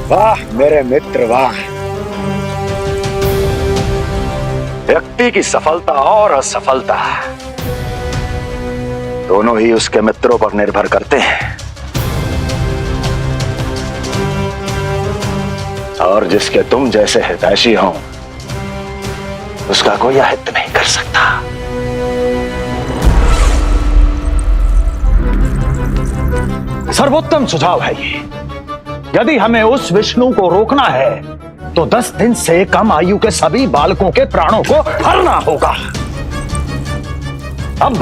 वाह मेरे मित्र वाह। व्यक्ति की सफलता और असफलता दोनों ही उसके मित्रों पर निर्भर करते हैं, और जिसके तुम जैसे हितैषी हो उसका कोई अहित नहीं कर सकता। सर्वोत्तम सुझाव है ये। यदि हमें उस विष्णु को रोकना है तो 10 दिन से कम आयु के सभी बालकों के प्राणों को हरना होगा। अब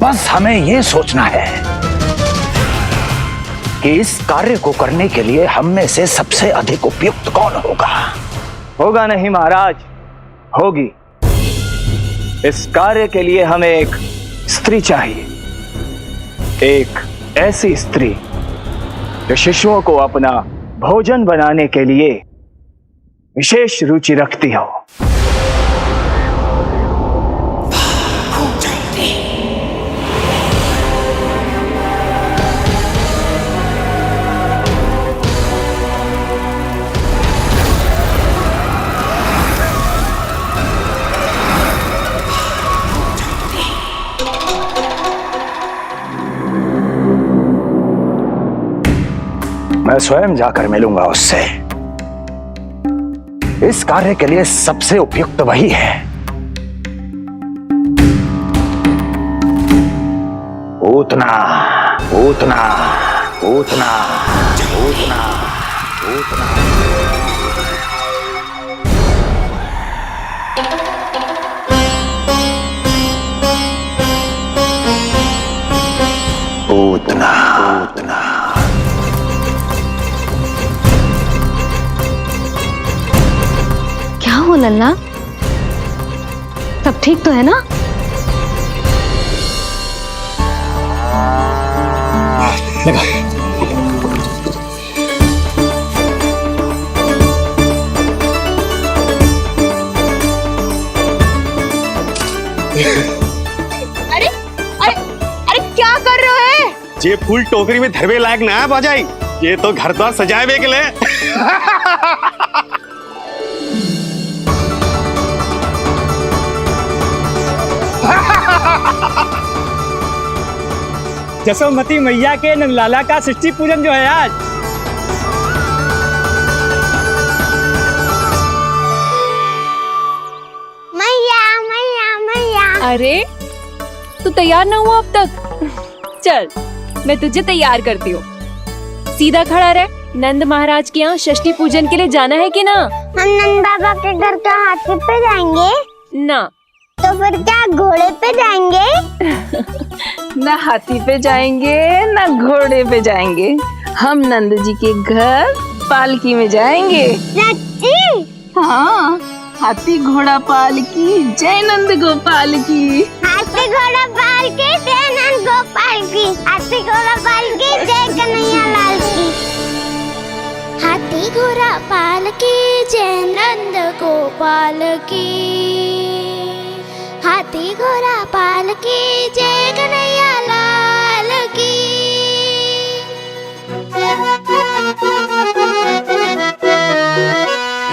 बस हमें यह सोचना है कि इस कार्य को करने के लिए हम में से सबसे अधिक उपयुक्त कौन होगा। होगा नहीं महाराज, होगी। इस कार्य के लिए हमें एक स्त्री चाहिए, एक ऐसी स्त्री जो शिशुओं को अपना भोजन बनाने के लिए विशेष रुचि रखती हो। मैं स्वयं जाकर मिलूंगा उससे। इस कार्य के लिए सबसे उपयुक्त वही है। पूतना पूतना पूतना पूतना पूतना। पूतना पूतना। क्या हो लल्ला, सब ठीक तो है ना? अरे अरे अरे क्या कर रहे हो? ये फूल टोकरी में धरवे लायक ना है बाजाई, ये तो घर द्वार सजाए के लिए। यशोमती मैया के नंदलाला का षष्ठी पूजन जो है आज। मैया मैया मैया। अरे तू तैयार ना हुआ अब तक? चल मैं तुझे तैयार करती हूँ। सीधा खड़ा रह। नंद महाराज के यहाँ षष्ठी पूजन के लिए जाना है कि ना? हम नंद बाबा के घर का हाथी पे जाएंगे ना। तो फिर क्या घोड़े पे जाएंगे? ना हाथी पे जाएंगे ना घोड़े पे जाएंगे, हम नंद जी के घर पालकी में जाएंगे। सच्ची? हाँ, हाथी घोड़ा पालकी जय नंद गोपाल की। हाथी घोड़ा पालकी जय नंद गोपाल की। हाथी घोड़ा पालकी जय कन्हैया लाल की। हाथी घोड़ा पालकी जय नंद गोपाल की। हाथी घोड़ा पालकी जय कन्हैया लाल की।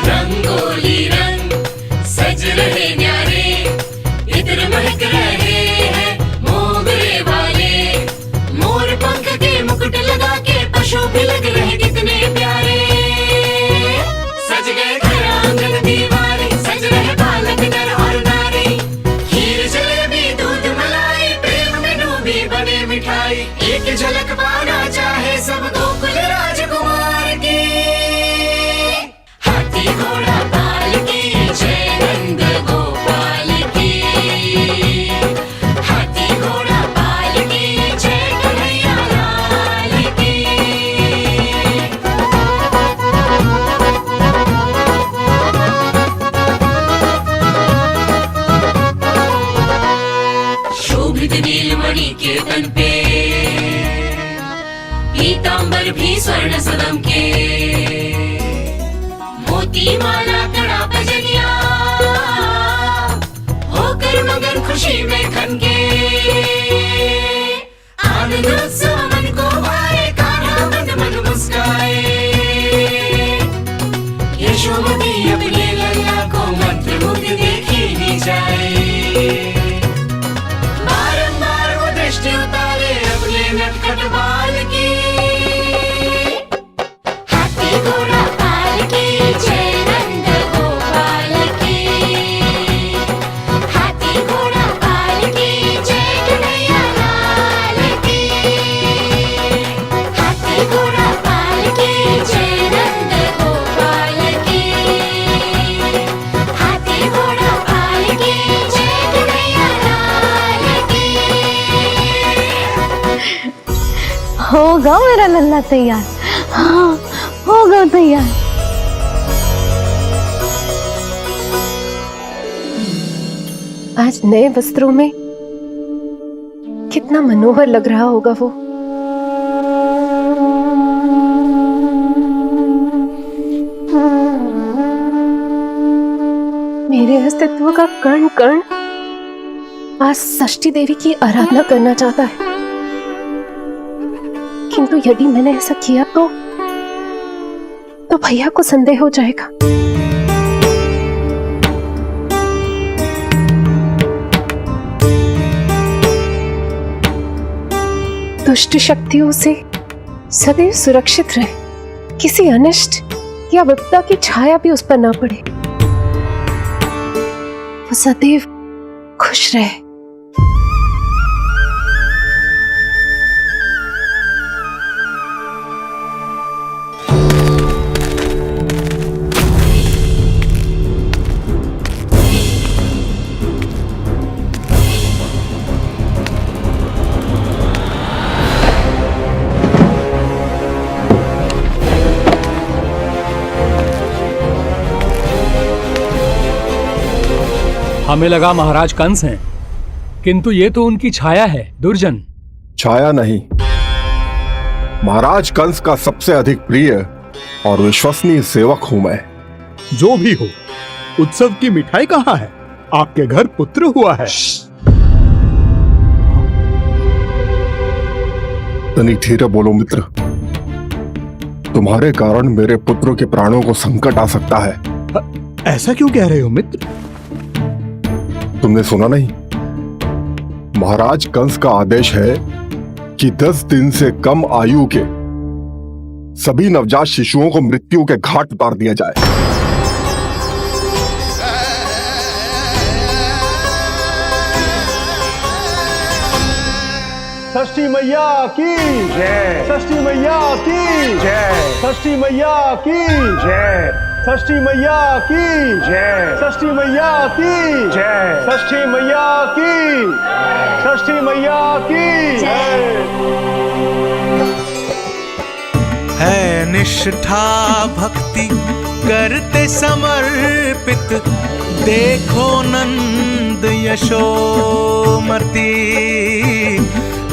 रंगोली रंग सज रहे न्यारे, इत्र महक रहे हैं मोगरे वाले। मोर पंख के मुकुट लगा के पशु भी लग रहे कितने प्यारे। सज गए घर आंगन दीवारे, सज रहे बालक नर और नारी। खीर जलेबी दूध मलाई, प्रेम में डूबी बने मिठाई। एक झलक पाना चाहे सब गोकुल राजकुमार की। हाथी घोड़ा पालकी जय नंद गोपाल की। हाथी घोड़ा पालकी जय कन्हैया लाल की। शोभित नीलमणि के तन पे, पीतांबर भी स्वर्ण सदम के। मोती माला कड़ा बजनिया, होकर मगन खुशी में खनके। आनंद उत्सव मन को भाए, कान्हा मन मन मुस्काए। यशोमती अपने लल्ला को मंत्रमुग्ध देखी ही जाए। बारंबार वो दृष्टि उतारे अपने नटखट बाल की। हाथी घोड़ा पालकी जय नंद गोपाल की। हाथी घोड़ा पालकी जय कन्हैया लाल की। हाथी घोड़ा पालकी जय नंद गोपाल की। हाथी घोड़ा पालकी जय कन्हैया लाल की। होगा मेरा लल्ला तैयार। हाँ होगा तैयार। आज नए वस्त्रों में कितना मनोहर लग रहा होगा वो। मेरे अस्तित्व का कण कण आज षष्ठी देवी की आराधना करना चाहता है। किंतु यदि मैंने ऐसा किया तो भैया को संदेह हो जाएगा। दुष्ट शक्तियों से सदैव सुरक्षित रहे, किसी अनिष्ट या विपदा की छाया भी उस पर ना पड़े। वो सदैव खुश रहे। हमें लगा महाराज कंस हैं, किंतु ये तो उनकी छाया है। दुर्जन छाया नहीं, महाराज कंस का सबसे अधिक प्रिय और विश्वसनीय सेवक हूं मैं। जो भी हो, उत्सव की मिठाई कहाँ है? आपके घर पुत्र हुआ है। तनी धीरे बोलो मित्र, तुम्हारे कारण मेरे पुत्रों के प्राणों को संकट आ सकता है। ऐसा क्यों कह रहे हो मित्र? तुमने सुना नहीं? महाराज कंस का आदेश है कि 10 दिन से कम आयु के सभी नवजात शिशुओं को मृत्यु के घाट उतार दिया जाए। षष्ठी मैया की जय, षष्ठी मैया की जय, षष्ठी मैया की जय, षष्ठी मैया की जय, षष्ठी मैया की जय, षष्ठी मैया की, षष्ठी मैया की जय। है निष्ठा भक्ति करते समर्पित, देखो नंद यशोमती,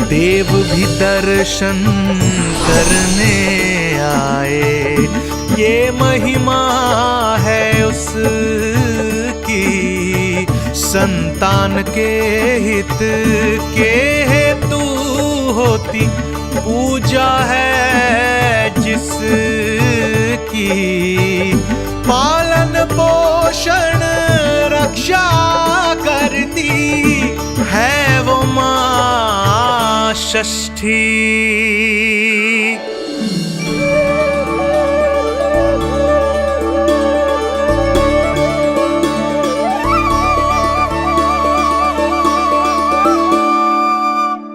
देव भी दर्शन करने आए। ये महिमा है उसकी, संतान के हित के हेतु होती पूजा है जिसकी, पालन पोषण रक्षा करती है वो माँ षष्ठी।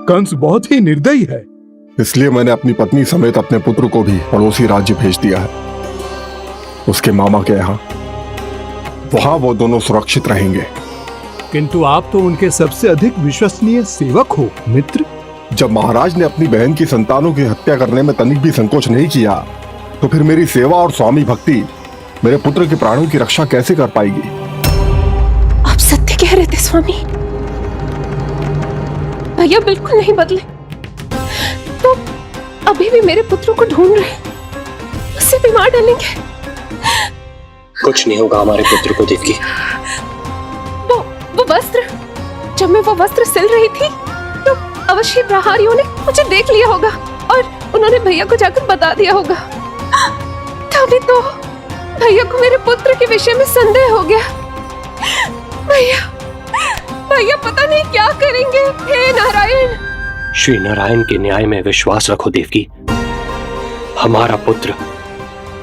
कंस बहुत ही निर्दयी है, इसलिए मैंने अपनी पत्नी समेत अपने पुत्र को भी पड़ोसी राज्य भेज दिया है, उसके मामा के यहाँ। वहां वो दोनों सुरक्षित रहेंगे। किंतु आप तो उनके सबसे अधिक विश्वसनीय सेवक हो मित्र। जब महाराज ने अपनी बहन की संतानों की हत्या करने में तनिक भी संकोच नहीं किया, तो फिर मेरी सेवा और स्वामी भक्ति मेरे पुत्र के प्राणों की रक्षा कैसे कर पाएगी? आप सत्य कह रहे थे स्वामी, भैया बिल्कुल नहीं बदले, तो अभी भी मेरे पुत्र को ढूंढ रहे, उसे भी मार डालेंगे। कुछ नहीं होगा हमारे पुत्र को देवकी। वो वस्त्र, जब मैं वो वस्त्र सिल रही थी तो अवश्य प्रहारियों ने मुझे देख लिया होगा और उन्होंने भैया को जाकर बता दिया होगा। तभी तो भैया को मेरे पुत्र के विषय में संदेह हो गया। भैया पता नहीं क्या करेंगे। हे नारायण। श्री नारायण के न्याय में विश्वास रखो देवकी। हमारा पुत्र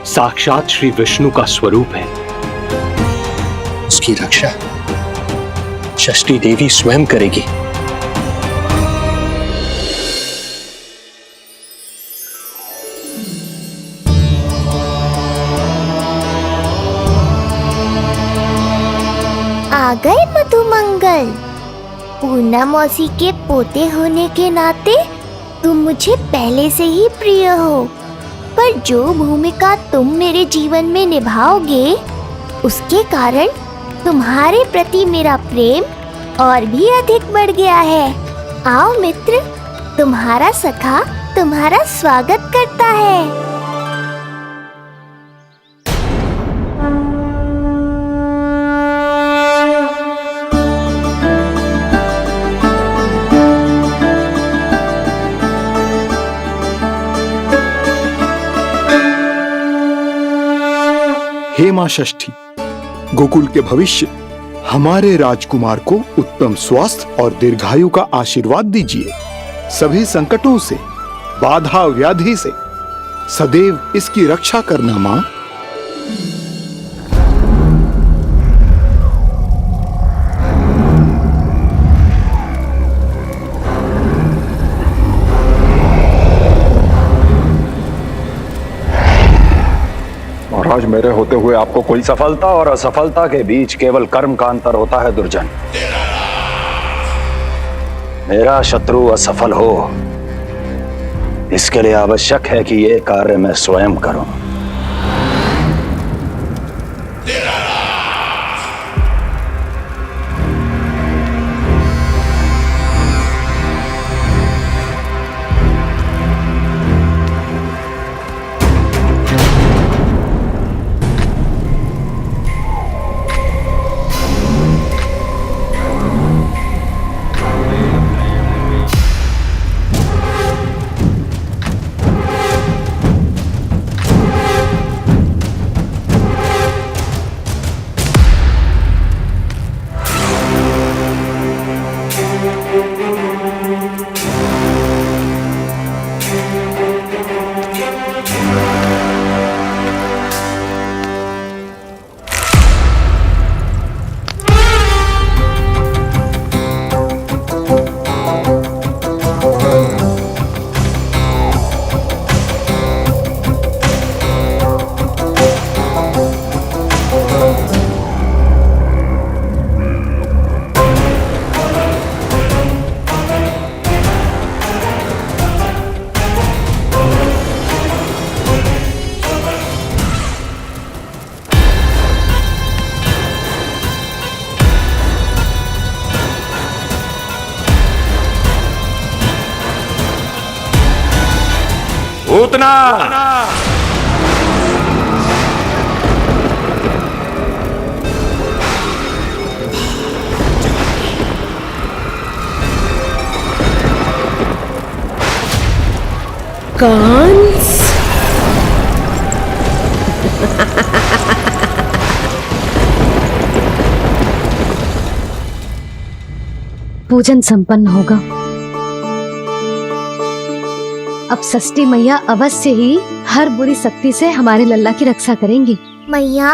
साक्षात श्री विष्णु का स्वरूप है। उसकी रक्षा षष्ठी देवी स्वयं करेगी। आ गए मधुमंगल। पूर्णा मौसी के पोते होने के नाते तुम मुझे पहले से ही प्रिय हो, पर जो भूमिका तुम मेरे जीवन में निभाओगे उसके कारण तुम्हारे प्रति मेरा प्रेम और भी अधिक बढ़ गया है। आओ मित्र, तुम्हारा सखा तुम्हारा स्वागत करता है। हे मां षष्ठी, गोकुल के भविष्य हमारे राजकुमार को उत्तम स्वास्थ्य और दीर्घायु का आशीर्वाद दीजिए। सभी संकटों से, बाधा व्याधि से सदैव इसकी रक्षा करना मां। महाराज, मेरे होते हुए आपको कोई सफलता और असफलता के बीच केवल कर्म का अंतर होता है दुर्जन। मेरा शत्रु असफल हो, इसके लिए आवश्यक है कि ये कार्य मैं स्वयं करूं। पूतना, कंस, पूजन संपन्न होगा। अब षष्ठी मैया अवश्य ही हर बुरी शक्ति से हमारे लल्ला की रक्षा करेंगी। मैया,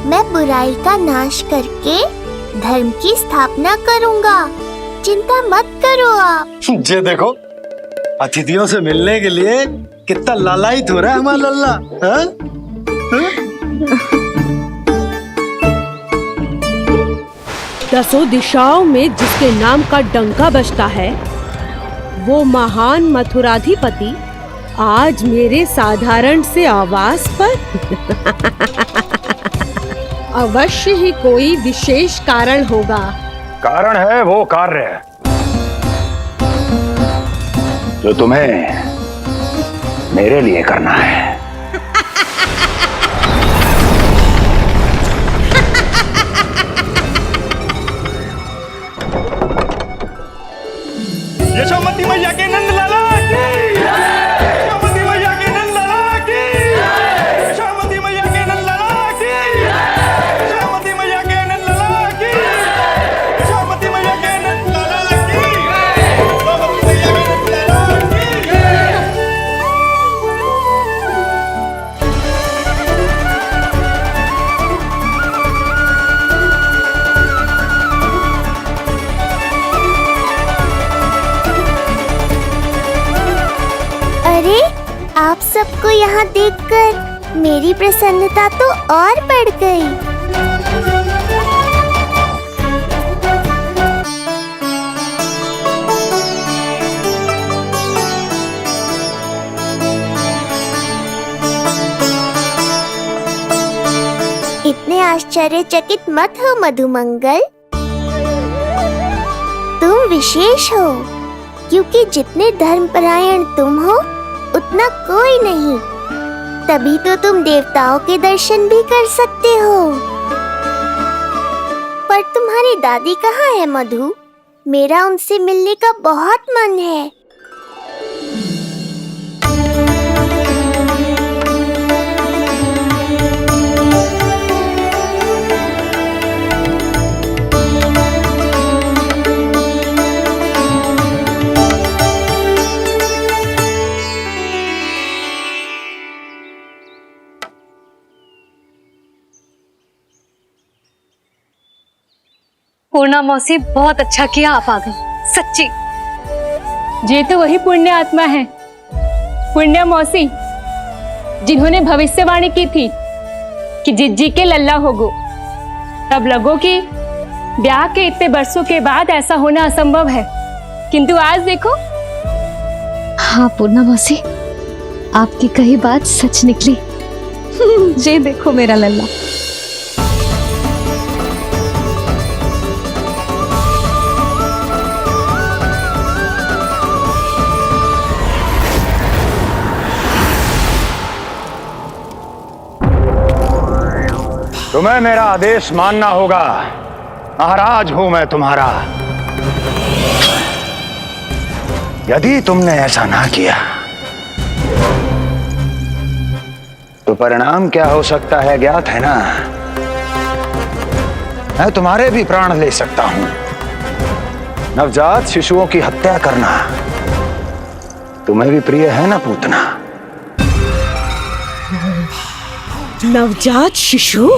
मैं बुराई का नाश करके धर्म की स्थापना करूंगा, चिंता मत करो आप। ये देखो, अतिथियों से मिलने के लिए कितना लालायित हो रहा है हमारा लल्ला। हाँ? दसों दिशाओं में जिसके नाम का डंका बजता है, वो महान मथुराधिपति आज मेरे साधारण से आवास पर अवश्य ही कोई विशेष कारण होगा। कारण है वो कार्य जो तुम्हें मेरे लिए करना है। यशोमती मैया के नंद लाला की, यशोमती मैया के नंद लाला की, यशोमती मैया के नंद लाला की, यशोमती मैया के नंद लाला की, यशोमती मैया के नंद लाला की, यशोमती मैया के नंद लाला की। अरे, आप सबको यहाँ देखकर मेरी प्रसन्नता तो और बढ़ गई। इतने आश्चर्यचकित मत हो मधुमंगल, तुम विशेष हो, क्योंकि जितने धर्मपरायण तुम हो उतना कोई नहीं। तभी तो तुम देवताओं के दर्शन भी कर सकते हो। पर तुम्हारी दादी कहाँ है मधु? मेरा उनसे मिलने का बहुत मन है। पूर्णा मौसी, बहुत अच्छा किया आप आ गए, सच्ची। ये तो वही पुण्य आत्मा है, पुण्य मौसी, जिन्होंने भविष्यवाणी की थी कि जिज्जी के लल्ला होगो। तब लगो कि ब्याह के इतने बरसों के बाद ऐसा होना असंभव है, किंतु आज देखो। हाँ पूर्णा मौसी, आपकी कही बात सच निकली। ये देखो मेरा लल्ला। तुम्हें मेरा आदेश मानना होगा। महाराज हूं मैं तुम्हारा। यदि तुमने ऐसा ना किया तो परिणाम क्या हो सकता है ज्ञात है ना? मैं तुम्हारे भी प्राण ले सकता हूं। नवजात शिशुओं की हत्या करना तुम्हें भी प्रिय है ना पूतना? नवजात शिशु?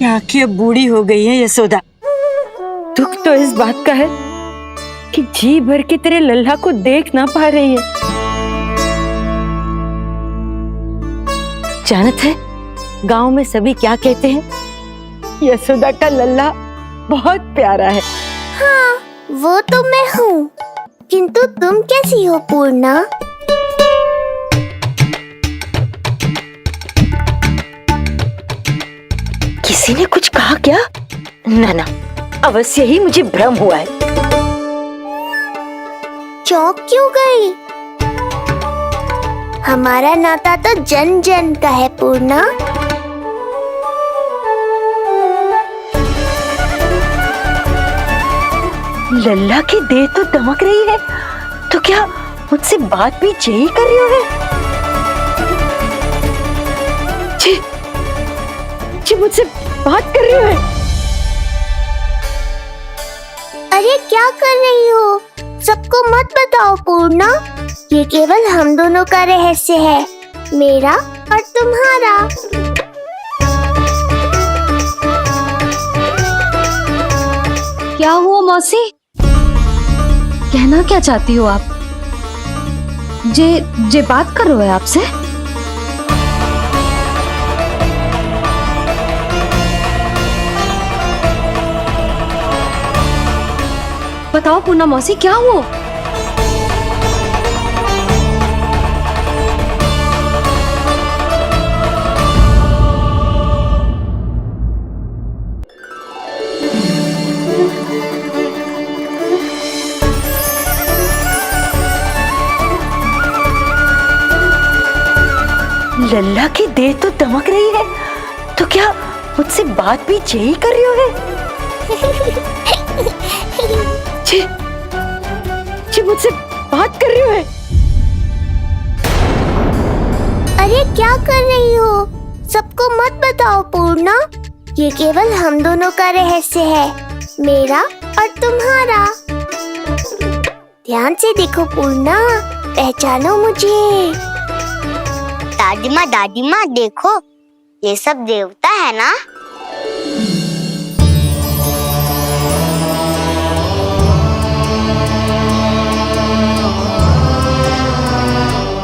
आंखें अब बूढ़ी हो गई है यशोदा। दुख तो इस बात का है कि जी भर के तेरे लल्ला को देख ना पा रही है। जानत है गांव में सभी क्या कहते हैं? यशोदा का लल्ला बहुत प्यारा है। हाँ, वो तो मैं हूँ, किंतु तुम कैसी हो पूर्णा? किसी ने कुछ कहा क्या? ना ना, अवश्य ही मुझे भ्रम हुआ है। चौंक क्यों गई? हमारा नाता तो जन जन का है पूर्णा। लल्ला की देह तो दमक रही है, तो क्या मुझसे बात भी यही कर रही है? जी मुझसे बात कर रही है। अरे क्या कर रही हो? सबको मत बताओ पूर्णा, ये केवल हम दोनों का रहस्य है, मेरा और तुम्हारा। क्या हुआ मौसी? कहना क्या चाहती हो आप? जे बात कर रहे हो आपसे? बताओ पूर्णा मौसी, क्या हुआ? लल्ला की देह तो दमक रही है, तो क्या मुझसे बात भी यही कर रही है? जी मुझसे बात कर रही है। अरे क्या कर रही हो? सबको मत बताओ पूर्णा, ये केवल हम दोनों का रहस्य है, मेरा और तुम्हारा। ध्यान से देखो पूर्णा, पहचानो मुझे। दादी माँ देखो, ये सब देवता है ना?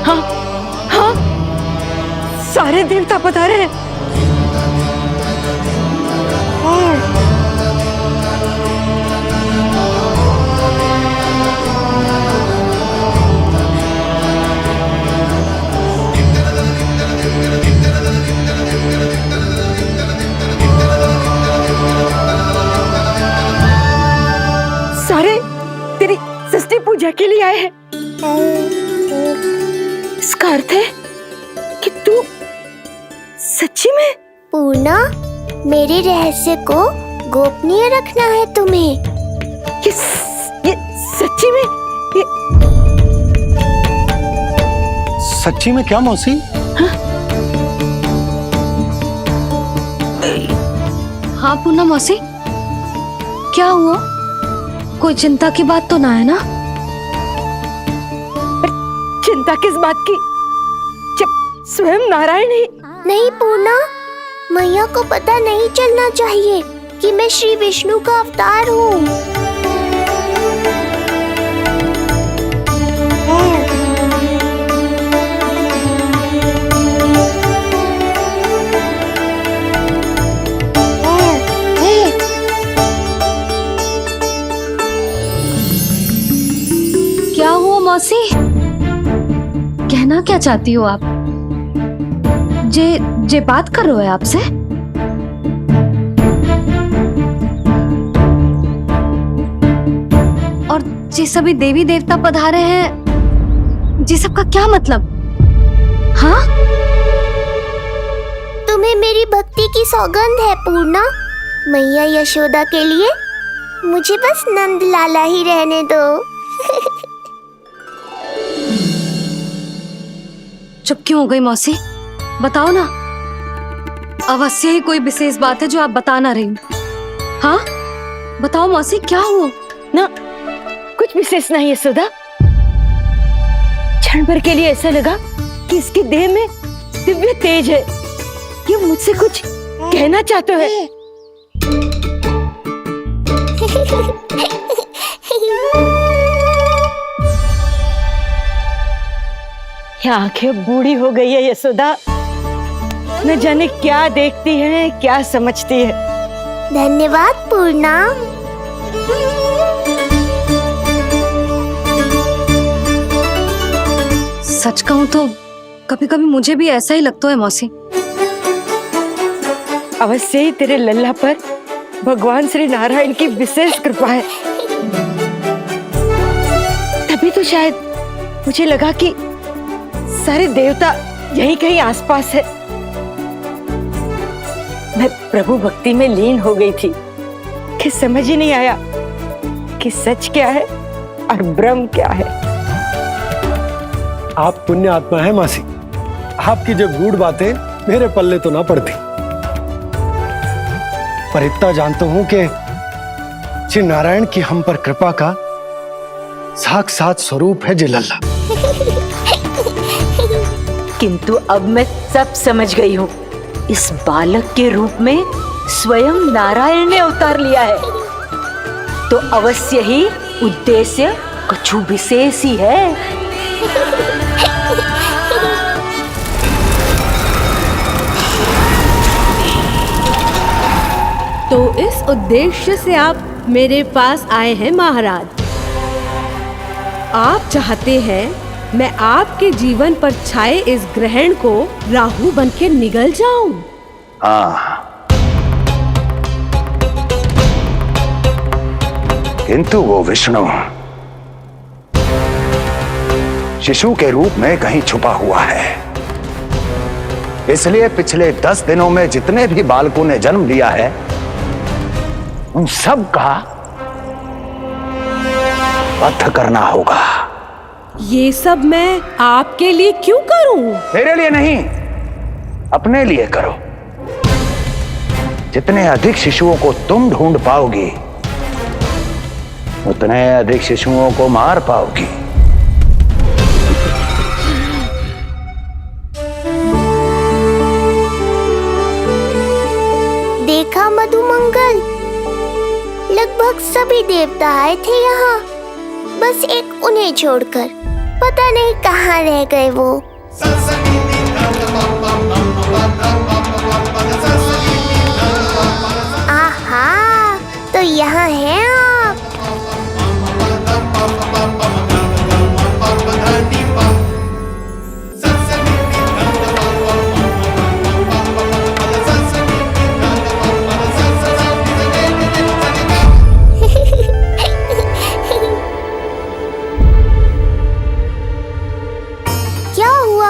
हाँ हाँ, सारे देवता पधारे हैं। सारे तेरी षष्ठी पूजा के लिए आए हैं। इसका अर्थ है कि तू सच्ची में? पूर्णा, मेरे रहस्य को गोपनीय रखना है तुम्हें। ये सच्ची में? सच्ची में क्या मौसी? हाँ पूर्णा मौसी, क्या हुआ? कोई चिंता की बात तो ना है ना? चिंता किस बात की, जब स्वयं नारायण ही। नहीं पूर्णा, मैया को पता नहीं चलना चाहिए कि मैं श्री विष्णु का अवतार हूँ। क्या हुआ मौसी? कहना क्या चाहती हो आप? जे बात कर रहे हो आपसे? और जे सभी देवी देवता पधारे हैं, जी सबका क्या मतलब? हाँ? तुम्हें मेरी भक्ति की सौगंध है पूर्णा। मैया यशोदा के लिए मुझे बस नंद लाला ही रहने दो। चुप क्यों हो गई मौसी? बताओ ना, अवश्य ही कोई विशेष बात है जो आप बता ना रही। हाँ बताओ मौसी, क्या हुआ? ना कुछ विशेष नहीं है सुधा। क्षण भर के लिए ऐसा लगा कि इसकी देह में दिव्य तेज है, ये मुझसे कुछ कहना चाहते हैं। ये आंखें बूढ़ी हो गई है यशोदा, न जाने क्या देखती है, क्या समझती है। धन्यवाद पूर्णा। सच कहूं तो कभी कभी मुझे भी ऐसा ही लगता है मौसी। अवश्य ही तेरे लल्ला पर भगवान श्री नारायण की विशेष कृपा है, तभी तो शायद मुझे लगा कि सारे देवता यहीं कहीं आसपास है। मैं प्रभु भक्ति में लीन हो गई थी कि समझ ही नहीं आया कि सच क्या है और ब्रह्म क्या है। आप पुण्य आत्मा है मासी, आपकी जब गूढ़ बातें मेरे पल्ले तो ना पड़ती, पर इतना जानता हूं कि श्री नारायण की हम पर कृपा का साक्षात स्वरूप है जी लल्ला। किंतु अब मैं सब समझ गई हूँ। इस बालक के रूप में स्वयं नारायण ने अवतार लिया है, तो अवश्य ही उद्देश्य कुछ विशेष ही है। तो इस उद्देश्य से आप मेरे पास आए हैं महाराज। आप चाहते हैं मैं आपके जीवन पर छाए इस ग्रहण को राहु बनके निगल जाऊं? किंतु वो विष्णु शिशु के रूप में कहीं छुपा हुआ है, इसलिए पिछले 10 दिनों में जितने भी बालकों ने जन्म लिया है उन सब का वध करना होगा। ये सब मैं आपके लिए क्यों करूं? तेरे लिए नहीं, अपने लिए करो। जितने अधिक शिशुओं को तुम ढूंढ पाओगी उतने अधिक शिशुओं को मार पाओगी। देखा मधुमंगल, लगभग सभी देवता आए थे यहाँ, बस एक उन्हें छोड़कर। पता नहीं कहाँ रह गए वो। आहा, तो यहाँ हैं आप। क्या हुआ?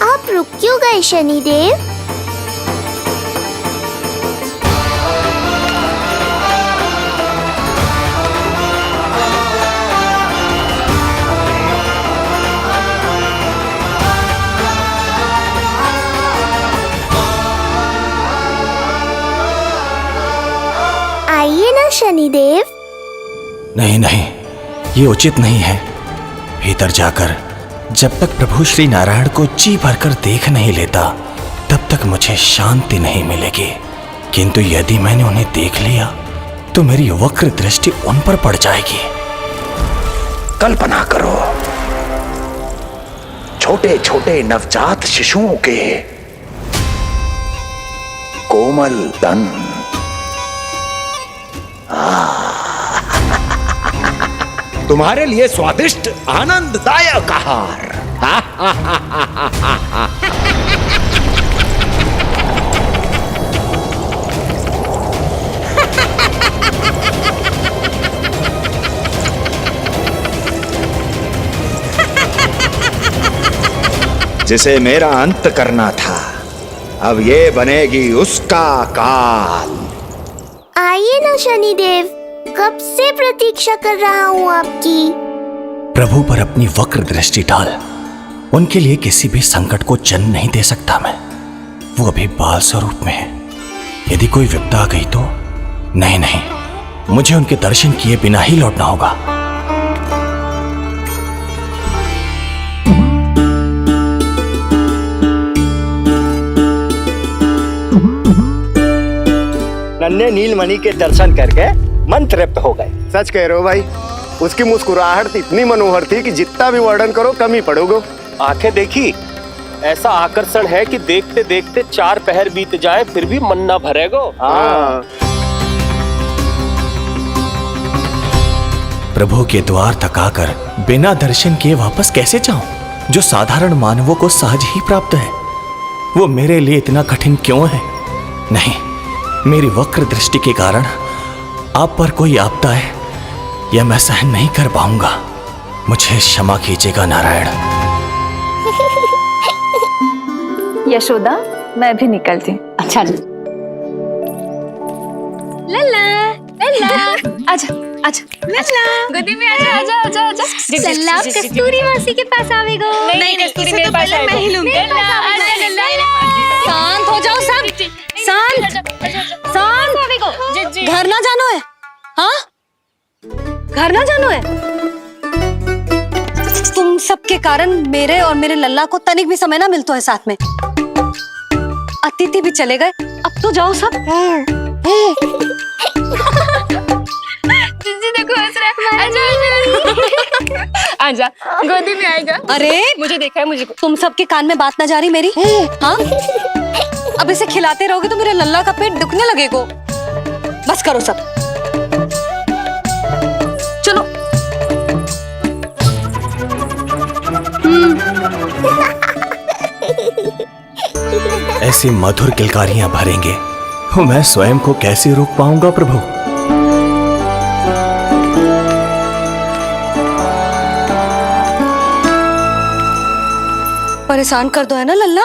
आप रुक क्यों गए शनिदेव? आइए ना शनिदेव। नहीं नहीं, ये उचित नहीं है। भीतर जाकर जब तक प्रभु श्री नारायण को जी भरकर देख नहीं लेता तब तक मुझे शांति नहीं मिलेगी। किंतु यदि मैंने उन्हें देख लिया तो मेरी वक्र दृष्टि उन पर पड़ जाएगी। कल्पना करो, छोटे छोटे नवजात शिशुओं के कोमल तन, तुम्हारे लिए स्वादिष्ट आनंददायक आहार। जिसे मेरा अंत करना था, अब ये बनेगी उसका काल। आइए ना शनिदेव, कब से प्रतीक्षा कर रहा हूँ आपकी। प्रभु पर अपनी वक्र दृष्टि डाल, उनके लिए किसी भी संकट को जन्म नहीं दे सकता मैं। वो अभी बाल स्वरूप में है। यदि कोई विपदा आ गई तो नहीं नहीं, मुझे उनके दर्शन किए बिना ही लौटना होगा। नन्हे नीलमणि के दर्शन करके मन तृप्त हो गए। सच कह रहे हो भाई, उसकी मुस्कुराहट इतनी मनोहर थी कि जितना भी वर्णन करो कम ही पड़ोगे। आंखें देखी, ऐसा आकर्षण है कि देखते देखते 4 पहर बीत जाए फिर भी मन ना भरेगो। प्रभु के द्वार तक आकर बिना दर्शन किए वापस कैसे जाऊं, जो साधारण मानवों को सहज ही प्राप्त है। वो मेरे लिए इतना कठिन क्यों है? नहीं, मेरी वक्र दृष्टि के कारण आप पर कोई आपदा है यह मैं सहन नहीं कर पाऊंगा। मुझे क्षमा कीजिएगा नारायण। यशोदा, मैं भी निकलती। अच्छा जी। लल्ला, लल्ला, आजा, आजा, लल्ला, गोदी में आजा, आजा, आजा, आजा। लल्ला कस्तूरी मासी के पास आवेगा। नहीं, कस्तूरी मेरे पास आएगा। मैं ही लूंगी। लल्ला, आजा, लल्ला। शांत हो जाओ सब, शांत, शांत। घर ना जानो है, हाँ? घर ना जानो है? तुम सबके कारण मेरे और मेरे लल्ला को तनिक भी समय ना मिलता है साथ में। अतिथि भी चले गए, अब तो जाओ सब। जीजी देखो हंस रहा है। आजा, आजा, गोदी में आएगा। अरे मुझे देखा है, मुझे। तुम सबके कान में बात ना जा रही मेरी, हाँ? अब इसे खिलाते रहोगे तो मेरे लल्ला का पेट दुखने लगेगा। बस करो सब, चलो। ऐसी मधुर किलकारियां भरेंगे तो मैं स्वयं को कैसे रोक पाऊंगा प्रभु। परेशान कर दो है ना लल्ला?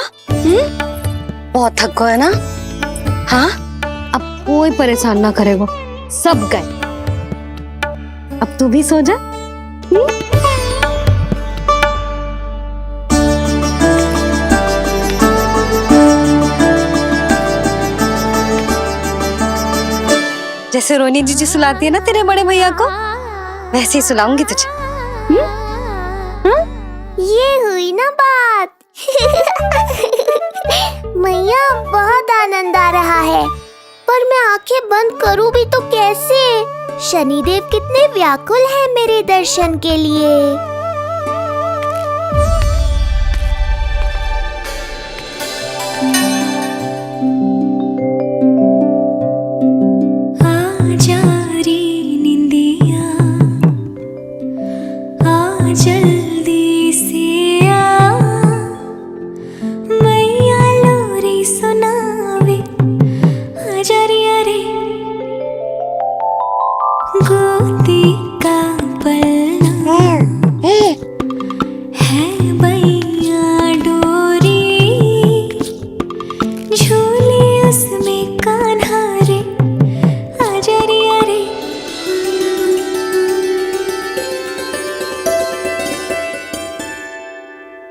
बहुत थक गए ना? हाँ, अब कोई परेशान ना करेगा, सब गए। अब तू भी सो जा। जैसे रोनी जीजी सुलाती है ना तेरे बड़े भैया को, वैसे ही सुलाऊंगी तुझे। ये हुई ना बात। मैया, बहुत आनंद आ रहा है, पर मैं आंखें बंद करूं भी तो कैसे? शनिदेव कितने व्याकुल हैं मेरे दर्शन के लिए।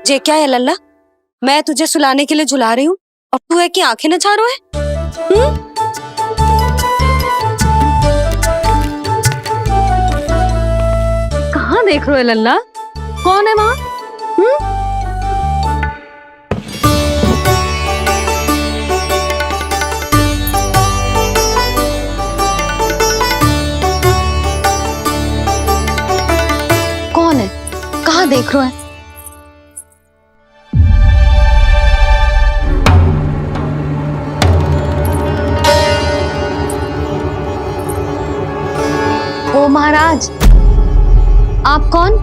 ये क्या है लल्ला? मैं तुझे सुलाने के लिए झुला रही हूँ और तू है कि आंखें नचा रहा है? कहाँ देख रहे हो लल्ला? कौन है वहाँ? कौन है? कहाँ देख रहे हो? ओ महाराज, आप कौन?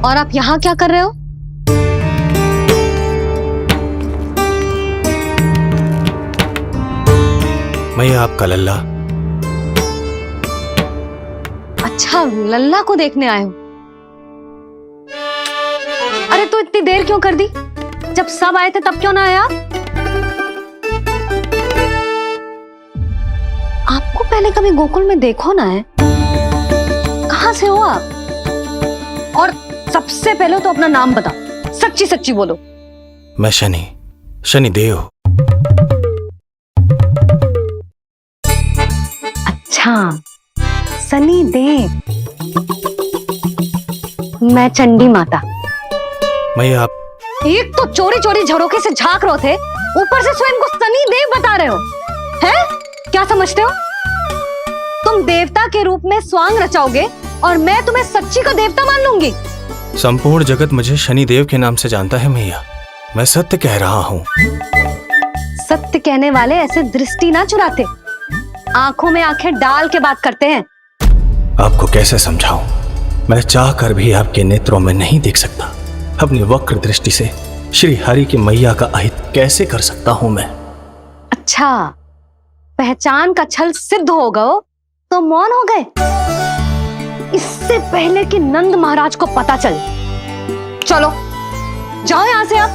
और आप यहाँ क्या कर रहे हो? मैं आपका लल्ला। अच्छा, लल्ला को देखने आए हो? अरे तो इतनी देर क्यों कर दी? जब सब आए थे तब क्यों ना आया? आपको पहले कभी गोकुल में देखो ना है? कहाँ से हो आप? और सबसे पहले तो अपना नाम बताओ, सच्ची सच्ची बोलो। मैं शनिदेव। अच्छा, शनिदेव। मैं चंडी माता। मैं आप एक तो चोरी चोरी झरोखे से झांक रहे थे, ऊपर से स्वयं को शनिदेव बता रहे हो, हैं? क्या समझते हो? तुम देवता के रूप में स्वांग रचाओगे और मैं तुम्हें सच्ची का देवता मान लूंगी। संपूर्ण जगत मुझे शनिदेव के नाम से जानता है मैया। मैं सत्य कह रहा हूँ। सत्य कहने वाले ऐसे दृष्टि ना चुराते, आंखों में आंखें डाल के बात करते हैं। आपको कैसे समझाऊं? मैं चाह कर भी आपके नेत्रों में नहीं देख सकता। अपनी वक्र दृष्टि से श्री हरि की मैया का अहित कैसे कर सकता हूं मैं? अच्छा, पहचान का छल सिद्ध हो गया तो मौन हो गए? इससे पहले कि नंद महाराज को पता चले। चलो जाओ यहां से आप।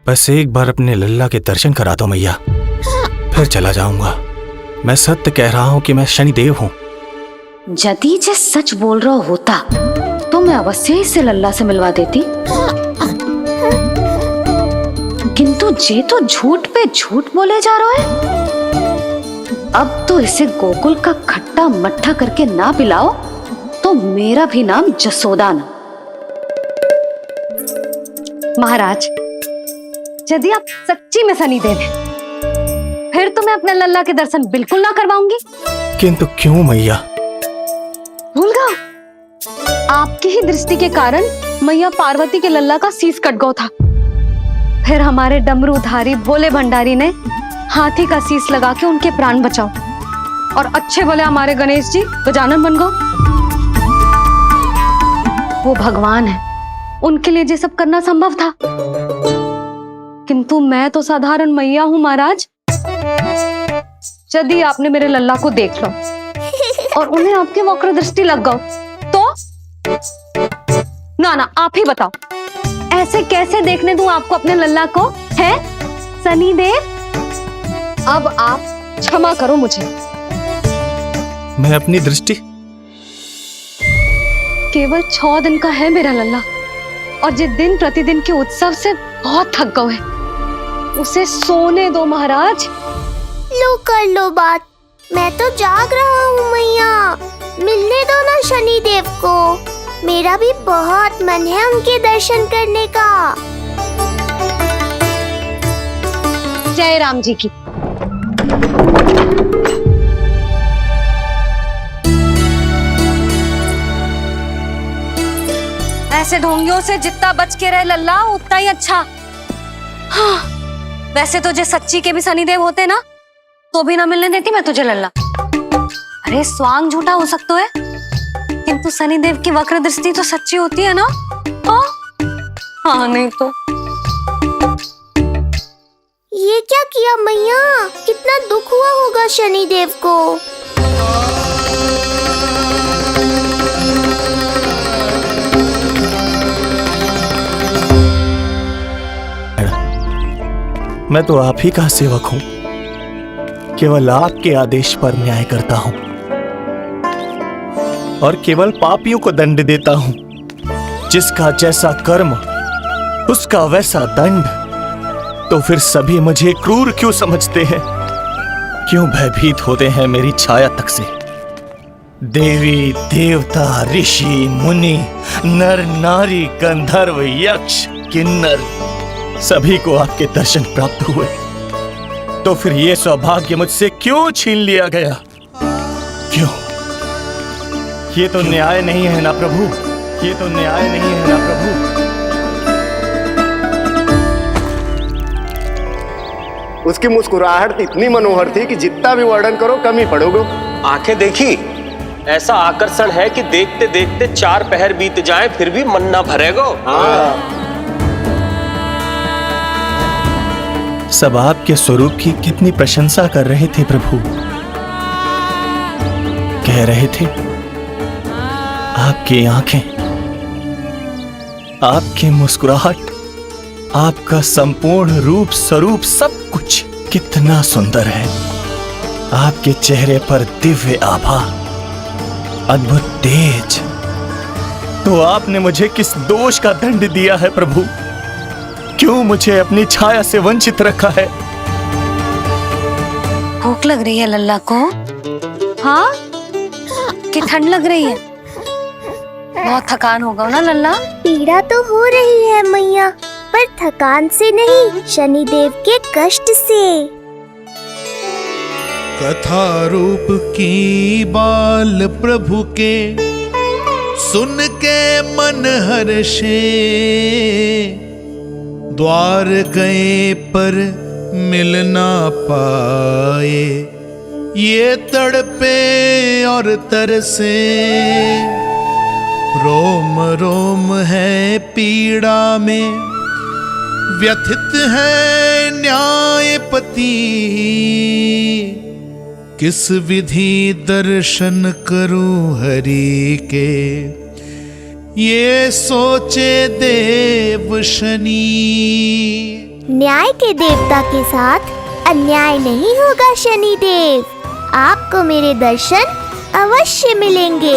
बस एक बार अपने लल्ला के दर्शन करा दो मैया, फिर चला जाऊंगा। मैं सत्य कह रहा हूं कि मैं शनिदेव हूं। यदि जे सच बोल रहा होता तो मैं अवश्य ही इसे लल्ला से मिलवा देती, किंतु जे तो झूठ पे झूठ बोले जा रहा है। अब तो इसे गोकुल का खट्टा मट्ठा करके ना पिलाओ तो मेरा भी नाम जसोदा ना। महाराज, यदि आप सच्ची में शनिदेव हैं, फिर तो मैं अपने लल्ला के दर्शन बिल्कुल ना करवाऊंगी। किंतु क्यों मैया? भूल गया, आपकी ही दृष्टि के कारण मैया पार्वती के लल्ला का शीश कट गया था। फिर हमारे डमरूधारी भोले भंडारी ने हाथी का शीश लगा के उनके प्राण बचाओ, और अच्छे भले हमारे गणेश जी गजानन बन गए। वो भगवान है, उनके लिए ये सब करना संभव था, किंतु मैं तो साधारण मैया हूं महाराज। यदि आपने मेरे लल्ला को देख लो और उन्हें आपकी वक्र दृष्टि लग गई तो ना आप ही बताओ, ऐसे कैसे देखने दूं आपको अपने लल्ला को? है शनिदेव, अब आप क्षमा करो मुझे। मैं अपनी दृष्टि? केवल 6 दिन का है मेरा लल्ला, और जिस दिन प्रतिदिन के उत्सव से बहुत थक गए हैं, उसे सोने दो महाराज। लो कर लो बात, मैं तो जाग रहा हूँ मैया, मिलने दो ना शनिदेव को। मेरा भी बहुत मन है उनके दर्शन करने का। जय राम जी की। ऐसे ढोंगियों से जितना बच के रहे लल्ला उतना ही अच्छा। हाँ, वैसे तो जे सच्ची के भी शनिदेव होते ना तो भी ना मिलने देती मैं तुझे लल्ला। अरे स्वांग झूठा हो सकता है, किंतु शनिदेव की वक्र दृष्टि तो सच्ची होती है ना। हाँ नहीं तो। ये क्या किया मैया, कितना दुख हुआ होगा शनिदेव को। मैं तो आप ही का सेवक हूं, केवल आपके आदेश पर न्याय करता हूं और केवल पापियों को दंड देता हूं। जिसका जैसा कर्म उसका वैसा दंड। तो फिर सभी मुझे क्रूर क्यों समझते हैं? क्यों भयभीत होते हैं मेरी छाया तक से? देवी देवता ऋषि मुनि नर नारी गंधर्व यक्ष किन्नर सभी को आपके दर्शन प्राप्त हुए, तो फिर ये सौभाग्य मुझसे क्यों छीन लिया गया? क्यों? ये तो न्याय नहीं है ना प्रभु, ये तो न्याय नहीं है ना प्रभु। उसकी मुस्कुराहट इतनी मनोहर थी कि जितना भी वर्णन करो कम ही पड़ोगे। आंखें देखी, ऐसा आकर्षण है कि देखते देखते 4 पहर बीत जाएं फिर भी मन ना भरेगा। सब आपके स्वरूप की कितनी प्रशंसा कर रहे थे प्रभु। कह रहे थे आपकी आंखें, आपकी मुस्कुराहट, आपका संपूर्ण रूप स्वरूप सब कुछ कितना सुंदर है। आपके चेहरे पर दिव्य आभा, अद्भुत तेज। तो आपने मुझे किस दोष का दंड दिया है प्रभु? क्यों मुझे अपनी छाया से वंचित रखा है? भूख लग रही है लल्ला को? हाँ, कि ठंड लग रही है? बहुत थकान होगा ना लल्ला? पीड़ा तो हो रही है मैया, पर थकान से नहीं, शनिदेव के कष्ट से। कथा रूप की बाल प्रभु के सुन के मन हर्षे, द्वार गए पर मिल ना पाए, ये तड़पे और तरसे, रोम रोम है पीड़ा में, व्यथित है न्यायपति, किस विधि दर्शन करूं हरि के, ये सोचे देव शनि। न्याय के देवता के साथ अन्याय नहीं होगा शनिदेव। आपको मेरे दर्शन अवश्य मिलेंगे।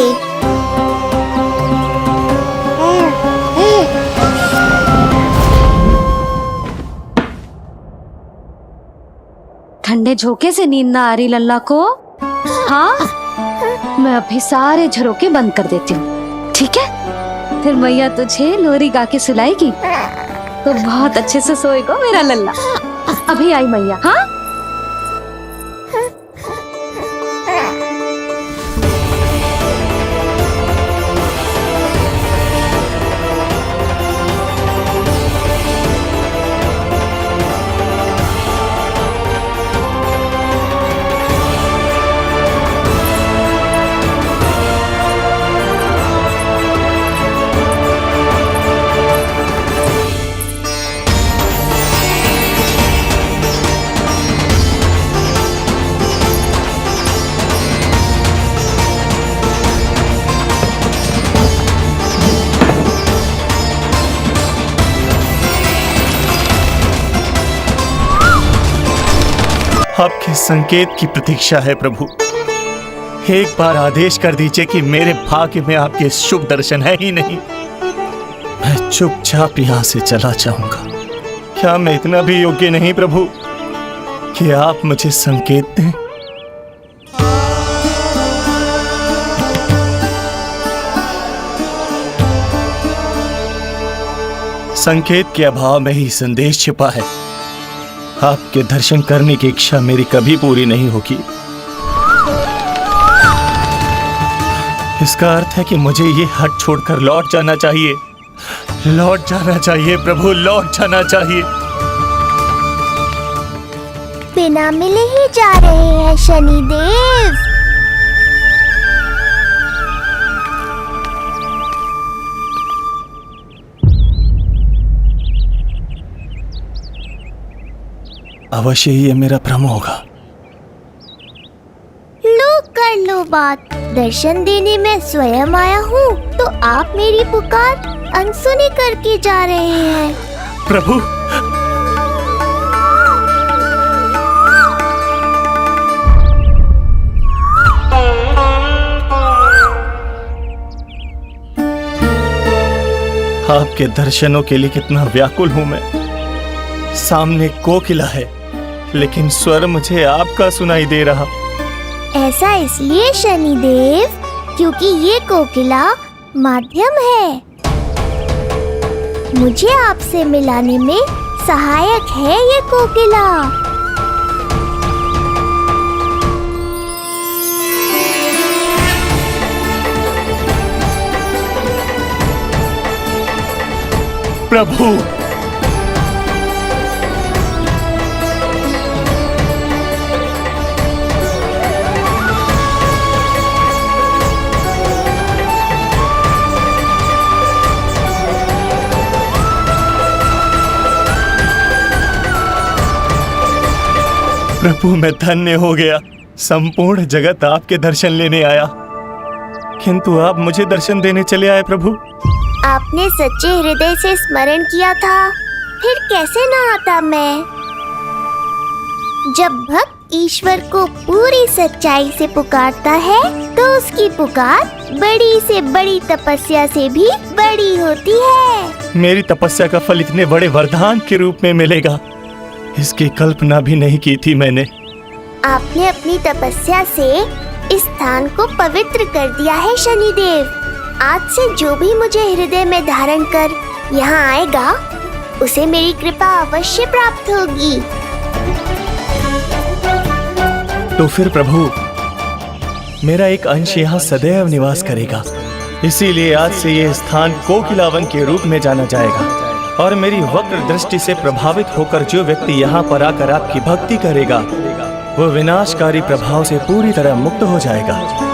ठंडे झोंके से नींद ना आ रही लल्ला को? हाँ, मैं अभी सारे झरोके बंद कर देती हूँ, ठीक है? फिर मैया तुझे लोरी गा के सुलाएगी तो बहुत अच्छे से सोएगा मेरा लल्ला। अभी आई मैया। हाँ, आपके संकेत की प्रतीक्षा है प्रभु। एक बार आदेश कर दीजिए कि मेरे भाग्य में आपके शुभ दर्शन है ही नहीं, मैं चुपचाप यहाँ से चला जाऊंगा। क्या मैं इतना भी योग्य नहीं प्रभु कि आप मुझे संकेत दें? संकेत के अभाव में ही संदेश छिपा है। आपके दर्शन करने की इच्छा मेरी कभी पूरी नहीं होगी। इसका अर्थ है कि मुझे ये हट छोड़कर लौट जाना चाहिए। लौट जाना चाहिए प्रभु, लौट जाना चाहिए। बिना मिले ही जा रहे हैं शनिदेव। अवश्य ही ये मेरा भ्रम होगा। लो कर लो बात। दर्शन देने मैं स्वयं आया हूँ तो आप मेरी पुकार अनसुनी करके जा रहे हैं। प्रभु, आपके दर्शनों के लिए कितना व्याकुल हूं मैं। सामने कोकिला है लेकिन स्वर मुझे आपका सुनाई दे रहा। ऐसा इसलिए शनिदेव क्योंकि ये कोकिला माध्यम है। मुझे आपसे मिलाने में सहायक है ये कोकिला। प्रभु, प्रभु मैं धन्य हो गया। संपूर्ण जगत आपके दर्शन लेने आया, किंतु आप मुझे दर्शन देने चले आए प्रभु। आपने सच्चे हृदय से स्मरण किया था, फिर कैसे ना आता मैं। जब भक्त ईश्वर को पूरी सच्चाई से पुकारता है तो उसकी पुकार बड़ी से बड़ी तपस्या से भी बड़ी होती है। मेरी तपस्या का फल इतने बड़े वरदान के रूप में मिलेगा, इसकी कल्पना भी नहीं की थी मैंने। आपने अपनी तपस्या से इस स्थान को पवित्र कर दिया है शनिदेव। आज से जो भी मुझे हृदय में धारण कर यहाँ आएगा उसे मेरी कृपा अवश्य प्राप्त होगी। तो फिर प्रभु मेरा एक अंश यहाँ सदैव निवास करेगा, इसीलिए आज से ये स्थान कोकिलावन के रूप में जाना जाएगा। और मेरी वक्र दृष्टि से प्रभावित होकर जो व्यक्ति यहाँ पर आकर आपकी भक्ति करेगा वो विनाशकारी प्रभाव से पूरी तरह मुक्त हो जाएगा।